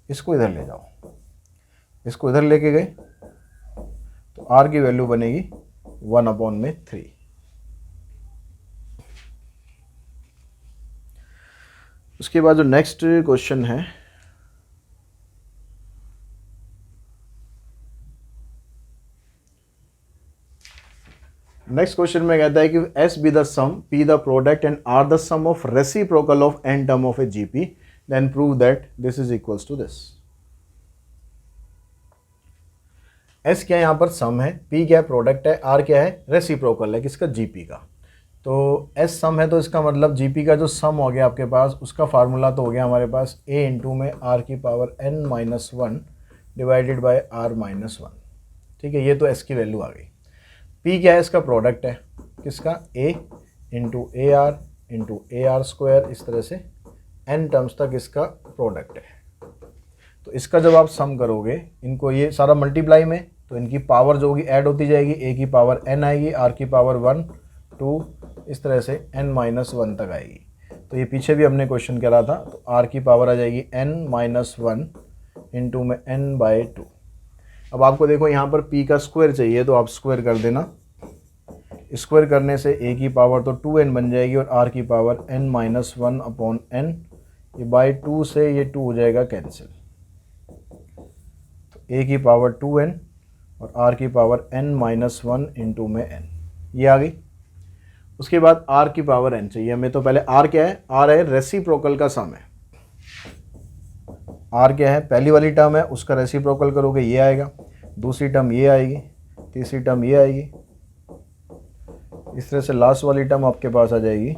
इसको इधर ले जाओ, इसको इधर लेके गए तो r की वैल्यू बनेगी 1/3। उसके बाद जो नेक्स्ट क्वेश्चन है, नेक्स्ट क्वेश्चन में कहता है कि S be the sum, P the product and R the sum of reciprocal of n term of a GP, then prove that this is equals to this। S क्या यहाँ पर सम है, P क्या है प्रोडक्ट है, R क्या है reciprocal है किसका, GP का। तो S सम है तो इसका मतलब GP का जो सम हो गया आपके पास, उसका फार्मूला तो हो गया हमारे पास A इंटू में R की power n-1 divided by R-1, ठीक है। ये तो S की वैल्यू आ गई। P क्या है, इसका प्रोडक्ट है किसका, A into A R square, इस तरह से n टर्म्स तक इसका प्रोडक्ट है। तो इसका जब आप सम करोगे, इनको ये सारा मल्टीप्लाई में, तो इनकी पावर जो होगी ऐड होती जाएगी, A की पावर n आएगी, R की पावर 1, 2, इस तरह से n-1 तक आएगी। तो ये पीछे भी हमने क्वेश्चन करा था, तो R की पावर आ जाएगी n-1 इंटू में n/2। अब आपको देखो यहाँ पर P का स्क्वायर चाहिए, तो आप स्क्वायर कर देना, स्क्वायर करने से A की पावर तो 2n बन जाएगी और R की पावर n-1/n, ये बाय 2 से ये 2 हो जाएगा कैंसिल, तो A की पावर 2n और R की पावर n-1 इंटू में n, ये आ गई। उसके बाद R की पावर n चाहिए हमें, तो पहले R क्या है, R है रेसिप्रोकल का सम है। R क्या है, पहली वाली टर्म है उसका रेसिप्रोकल करोगे ये आएगा, दूसरी टर्म ये आएगी, तीसरी टर्म ये आएगी, इस तरह से लास्ट वाली टर्म आपके पास आ जाएगी।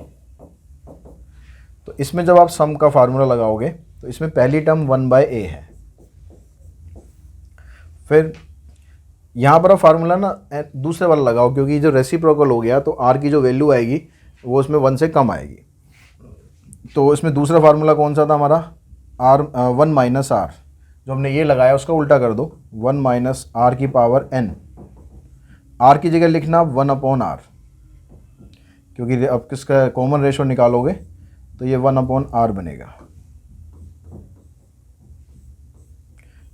तो इसमें जब आप सम का फार्मूला लगाओगे तो इसमें पहली टर्म 1/a है, फिर यहाँ पर आप फार्मूला ना दूसरे वाला लगाओ, क्योंकि जो रेसिप्रोकल हो गया तो R की जो वैल्यू आएगी वो उसमें 1 से कम आएगी। तो इसमें दूसरा फार्मूला कौन सा था हमारा, 1 - r, जो हमने ये लगाया उसका उल्टा कर दो, 1 - r की पावर n, r की जगह लिखना 1/r, क्योंकि अब किसका कॉमन रेशो निकालोगे तो ये 1/r बनेगा,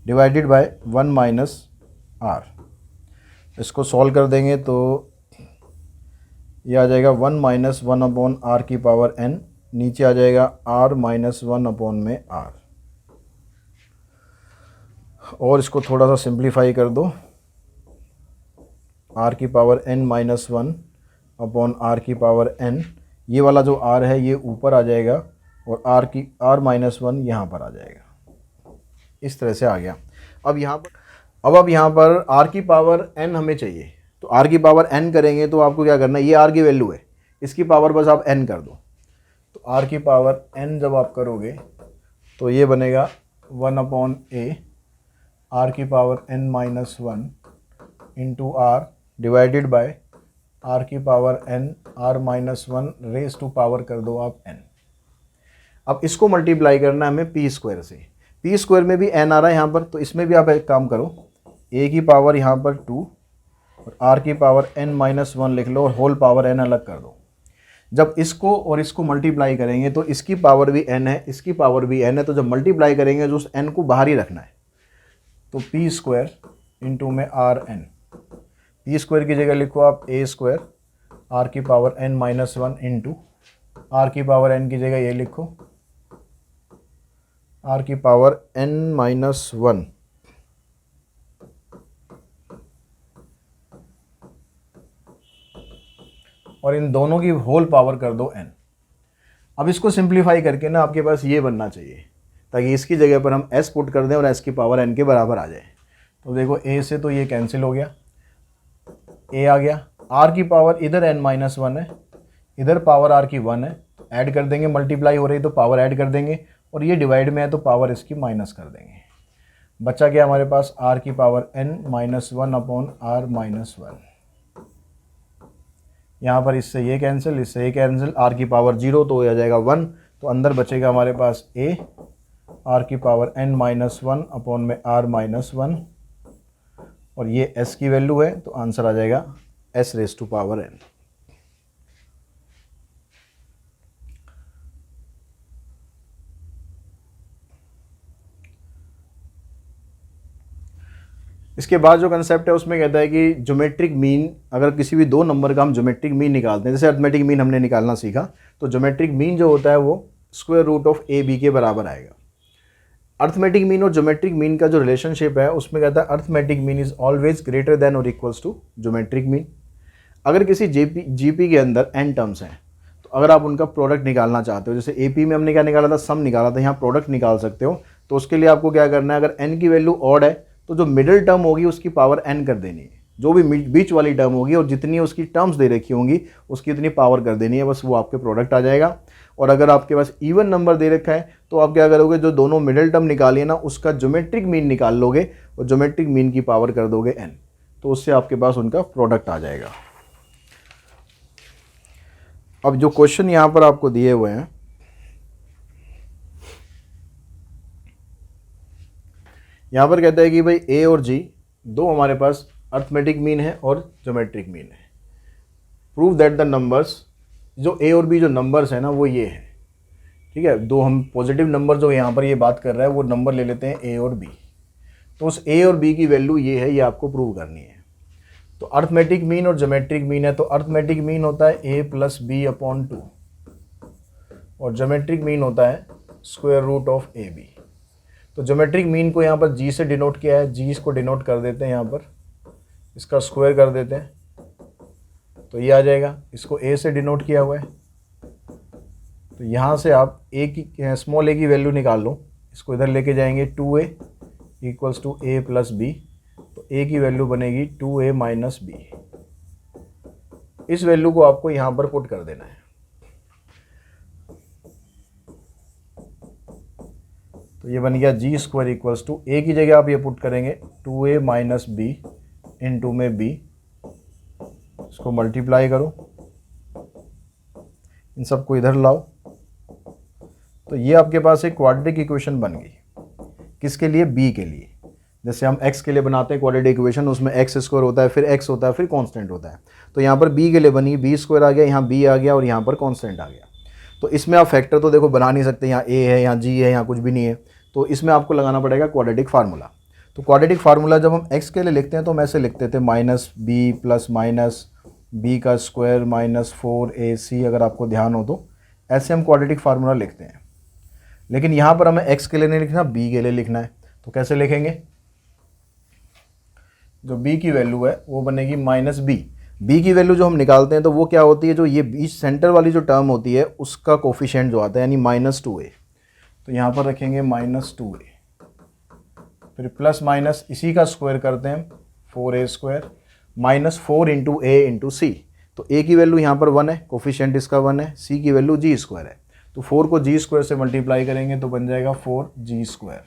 डिवाइडेड बाय 1 - r। इसको सॉल्व कर देंगे तो ये आ जाएगा 1 - 1/r की पावर n, नीचे आ जाएगा r-1/r, और इसको थोड़ा सा सिंप्लीफाई कर दो, r की पावर n-1/r की पावर n, ये वाला जो r है ये ऊपर आ जाएगा और r-1 यहाँ पर आ जाएगा। इस तरह से आ गया। अब यहाँ पर r की पावर n हमें चाहिए, तो r की पावर n करेंगे तो आपको क्या करना है, ये r की वैल्यू है, इसकी पावर बस आप n कर दो। तो r की पावर n जब आप करोगे तो ये बनेगा 1/a r की power n-1 into r divided by r की power n r-1 raise to power कर दो आप n। अब इसको मल्टीप्लाई करना है हमें पी स्क्वायर से। पी स्क्वायर में भी n आ रहा है यहाँ पर, तो इसमें भी आप एक काम करो, a की पावर यहाँ पर 2 और r की पावर n-1 लिख लो और होल पावर n अलग कर दो। जब इसको और इसको मल्टीप्लाई करेंगे तो इसकी पावर भी n है, इसकी पावर भी n है, तो जब मल्टीप्लाई करेंगे तो उस n को बाहर ही रखना है। तो पी स्क्वायर इंटू में आर एन, पी स्क्वायर की जगह लिखो आप a स्क्वायर r की पावर n-1 इंटू r की पावर n की जगह ये लिखो r की पावर n-1 और इन दोनों की होल पावर कर दो n। अब इसको सिंप्लीफाई करके ना आपके पास ये बनना चाहिए, ताकि इसकी जगह पर हम s पुट कर दें और s की पावर n के बराबर आ जाए। तो देखो a से तो ये कैंसिल हो गया, a आ गया, r की पावर इधर n-1 है, इधर पावर r की 1 है, तो ऐड कर देंगे, मल्टीप्लाई हो रही तो पावर ऐड कर देंगे, और ये डिवाइड में है तो पावर इसकी माइनस कर देंगे। बचा क्या हमारे पास, r की पावर n-1/r-1। यहाँ पर इससे ये कैंसिल, इससे ये कैंसिल, r की पावर 0 तो हो जाएगा 1, तो अंदर बचेगा हमारे पास a r की पावर n-1/r-1 और ये s की वैल्यू है, तो आंसर आ जाएगा s raise to power n। इसके बाद जो कंसेप्ट है उसमें कहता है कि ज्योमेट्रिक मीन, अगर किसी भी दो नंबर का हम ज्योमेट्रिक मीन निकालते हैं, जैसे अरिथमेटिक मीन हमने निकालना सीखा, तो ज्योमेट्रिक मीन जो होता है वो square root of a b के बराबर आएगा। अरिथमेटिक मीन और ज्योमेट्रिक मीन का जो रिलेशनशिप है उसमें कहता है arithmetic mean is always greater than और इक्वल्स टू ज्योमेट्रिक मीन। अगर किसी जीपी के अंदर n टर्म्स हैं, तो अगर आप उनका प्रोडक्ट निकालना चाहते हो, जैसे एपी में हमने क्या निकाला था, सम निकाला था, यहाँ प्रोडक्ट निकाल सकते हो, तो उसके लिए आपको क्या करना है, अगर n की वैल्यू ऑड है तो जो मिडिल टर्म होगी उसकी पावर n कर देनी है, जो भी बीच वाली टर्म होगी और जितनी उसकी टर्म्स दे रखी होंगी उसकी इतनी पावर कर देनी है, बस वो आपके प्रोडक्ट आ जाएगा। और अगर आपके पास इवन नंबर दे रखा है तो आप क्या करोगे, जो दोनों मिडिल टर्म निकालिए ना उसका ज्योमेट्रिक मीन निकाल लोगे और ज्योमेट्रिक मीन की पावर कर दोगे n, तो उससे आपके पास उनका प्रोडक्ट आ जाएगा। अब जो क्वेश्चन यहाँ पर आपको दिए हुए हैं, यहाँ पर कहता है कि भाई a और g दो हमारे पास अरिथमेटिक मीन है और ज्योमेट्रिक मीन है। प्रूव दैट द नंबर्स, जो a और b जो नंबर्स है ना वो ये है, ठीक है, दो हम पॉजिटिव नंबर जो यहाँ पर ये बात कर रहा है वो नंबर ले लेते हैं a और b, तो उस a और b की वैल्यू ये है, ये आपको प्रूव करनी है। तो अरिथमेटिक मीन और ज्योमेट्रिक मीन है, तो अरिथमेटिक मीन होता है a प्लस बी अपॉन 2 और ज्योमेट्रिक मीन होता है square root of a b. तो ज्योमेट्रिक मीन को यहाँ पर g से डिनोट किया है, g इसको डिनोट कर देते हैं, यहाँ पर इसका स्क्वायर कर देते हैं तो ये आ जाएगा। इसको a से डिनोट किया हुआ है, तो यहाँ से आप a की स्मॉल a की वैल्यू निकाल लो, इसको इधर लेके जाएंगे 2a equals to a plus b, तो a की वैल्यू बनेगी 2a माइनस बी। इस वैल्यू को आपको यहाँ पर पुट कर देना है। तो ये बन गया जी स्क्वायर इक्वल्स टू ए की जगह आप ये पुट करेंगे 2a माइनस बी इंटू में b, इसको मल्टीप्लाई करो, इन सबको इधर लाओ, तो ये आपके पास एक क्वाड्रेटिक इक्वेशन बन गई। किसके लिए, b के लिए। जैसे हम x के लिए बनाते हैं क्वाड्रेटिक इक्वेशन, उसमें x स्क्वायर होता है, फिर x होता है, फिर कांस्टेंट होता है। तो यहाँ पर b के लिए बनी, b स्क्वायर आ गया, यहाँ b आ गया और यहाँ पर कांस्टेंट आ गया। तो इसमें आप फैक्टर तो देखो बना नहीं सकते, यहाँ a है, यहाँ g है, यहाँ कुछ भी नहीं है, तो इसमें आपको लगाना पड़ेगा क्वाड्रेटिक फार्मूला। तो क्वाड्रेटिक फार्मूला जब हम x के लिए लिखते हैं तो हम ऐसे लिखते थे minus b plus minus b का स्क्वायर माइनस 4ac, अगर आपको ध्यान हो तो ऐसे हम क्वाड्रेटिक फार्मूला लिखते हैं। लेकिन यहाँ पर हमें x के लिए नहीं लिखना, b के लिए लिखना है। तो कैसे लिखेंगे, जो b की वैल्यू है वो बनेगी माइनस b की वैल्यू जो हम निकालते हैं तो वो क्या होती है, जो ये बीच सेंटर वाली जो टर्म होती है उसका कोफिशिएंट जो आता है, यानी -2a। तो यहाँ पर रखेंगे -2a फिर प्लस माइनस इसी का स्क्वायर करते हैं 4a² माइनस 4 इंटू ए इंटू सी। तो a की वैल्यू यहाँ पर 1 है, कोफिशिएंट इसका 1 है, c की वैल्यू g² है। तो 4 को g² से मल्टीप्लाई करेंगे तो बन जाएगा 4g²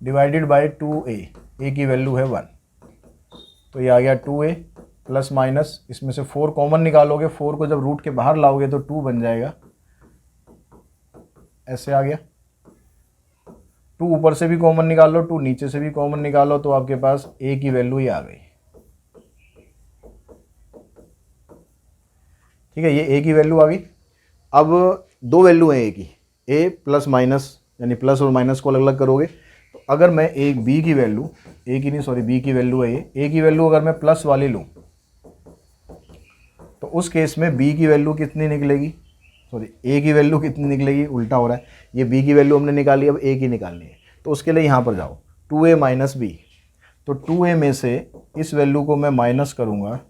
divided by 2a, a की वैल्यू है 1। तो ये आ गया 2a प्लस माइनस इसमें से 4 कॉमन निकालोगे, 4 को जब रूट के बाहर लाओगे तो 2 बन जाएगा, ऐसे आ गया। 2 ऊपर से भी कॉमन निकालो, 2 नीचे से भी कॉमन निकालो, तो आपके पास a की वैल्यू ये आ गई। ठीक है, ये a की वैल्यू आ गई। अब दो वैल्यू है a की, a प्लस माइनस यानी प्लस और माइनस को अलग अलग करोगे। तो अगर मैं एक b की वैल्यू, a की नहीं सॉरी b की वैल्यू है ये, a की वैल्यू अगर मैं प्लस वाली लूँ तो उस केस में b की वैल्यू कितनी निकलेगी, सॉरी a की वैल्यू कितनी निकलेगी, उल्टा हो रहा है। ये b की वैल्यू हमने निकाली, अब a की निकालनी है। तो उसके लिए यहाँ पर जाओ 2a माइनस b। तो 2a में से इस वैल्यू को मैं माइनस करूँगा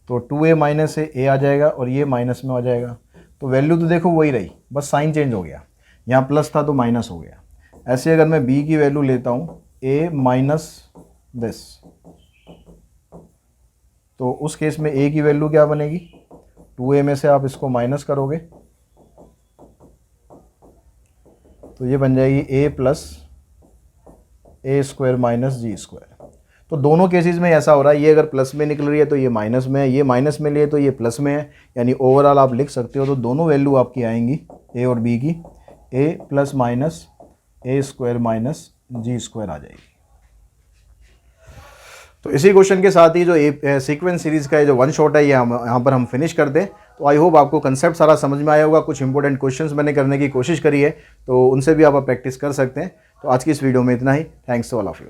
तो 2a माइनस से a आ जाएगा और ये माइनस में आ जाएगा। तो वैल्यू तो देखो वही रही, बस साइन चेंज हो गया, यहाँ प्लस था तो माइनस हो गया। ऐसे अगर मैं b की वैल्यू लेता हूँ a माइनस दिस, तो उस केस में a की वैल्यू क्या बनेगी, 2a में से आप इसको माइनस करोगे तो ये बन जाएगी a plus a² minus g²। तो दोनों केसेस में ऐसा हो रहा है, ये अगर प्लस में निकल रही है तो ये माइनस में है, ये माइनस में लिए तो ये प्लस में है, यानी ओवरऑल आप लिख सकते हो। तो दोनों वैल्यू आपकी आएंगी a और b की, a plus minus a² minus g² आ जाएगी। तो इसी क्वेश्चन के साथ ही जो सीक्वेंस सीरीज़ का जो वन शॉट है ये यहाँ पर हम फिनिश कर दें। तो आई होप आपको कंसेप्ट सारा समझ में आया होगा। कुछ इंपॉर्टेंट क्वेश्चंस मैंने करने की कोशिश करी है, तो उनसे भी आप प्रैक्टिस कर सकते हैं। तो आज की इस वीडियो में इतना ही। Thanks to all of you.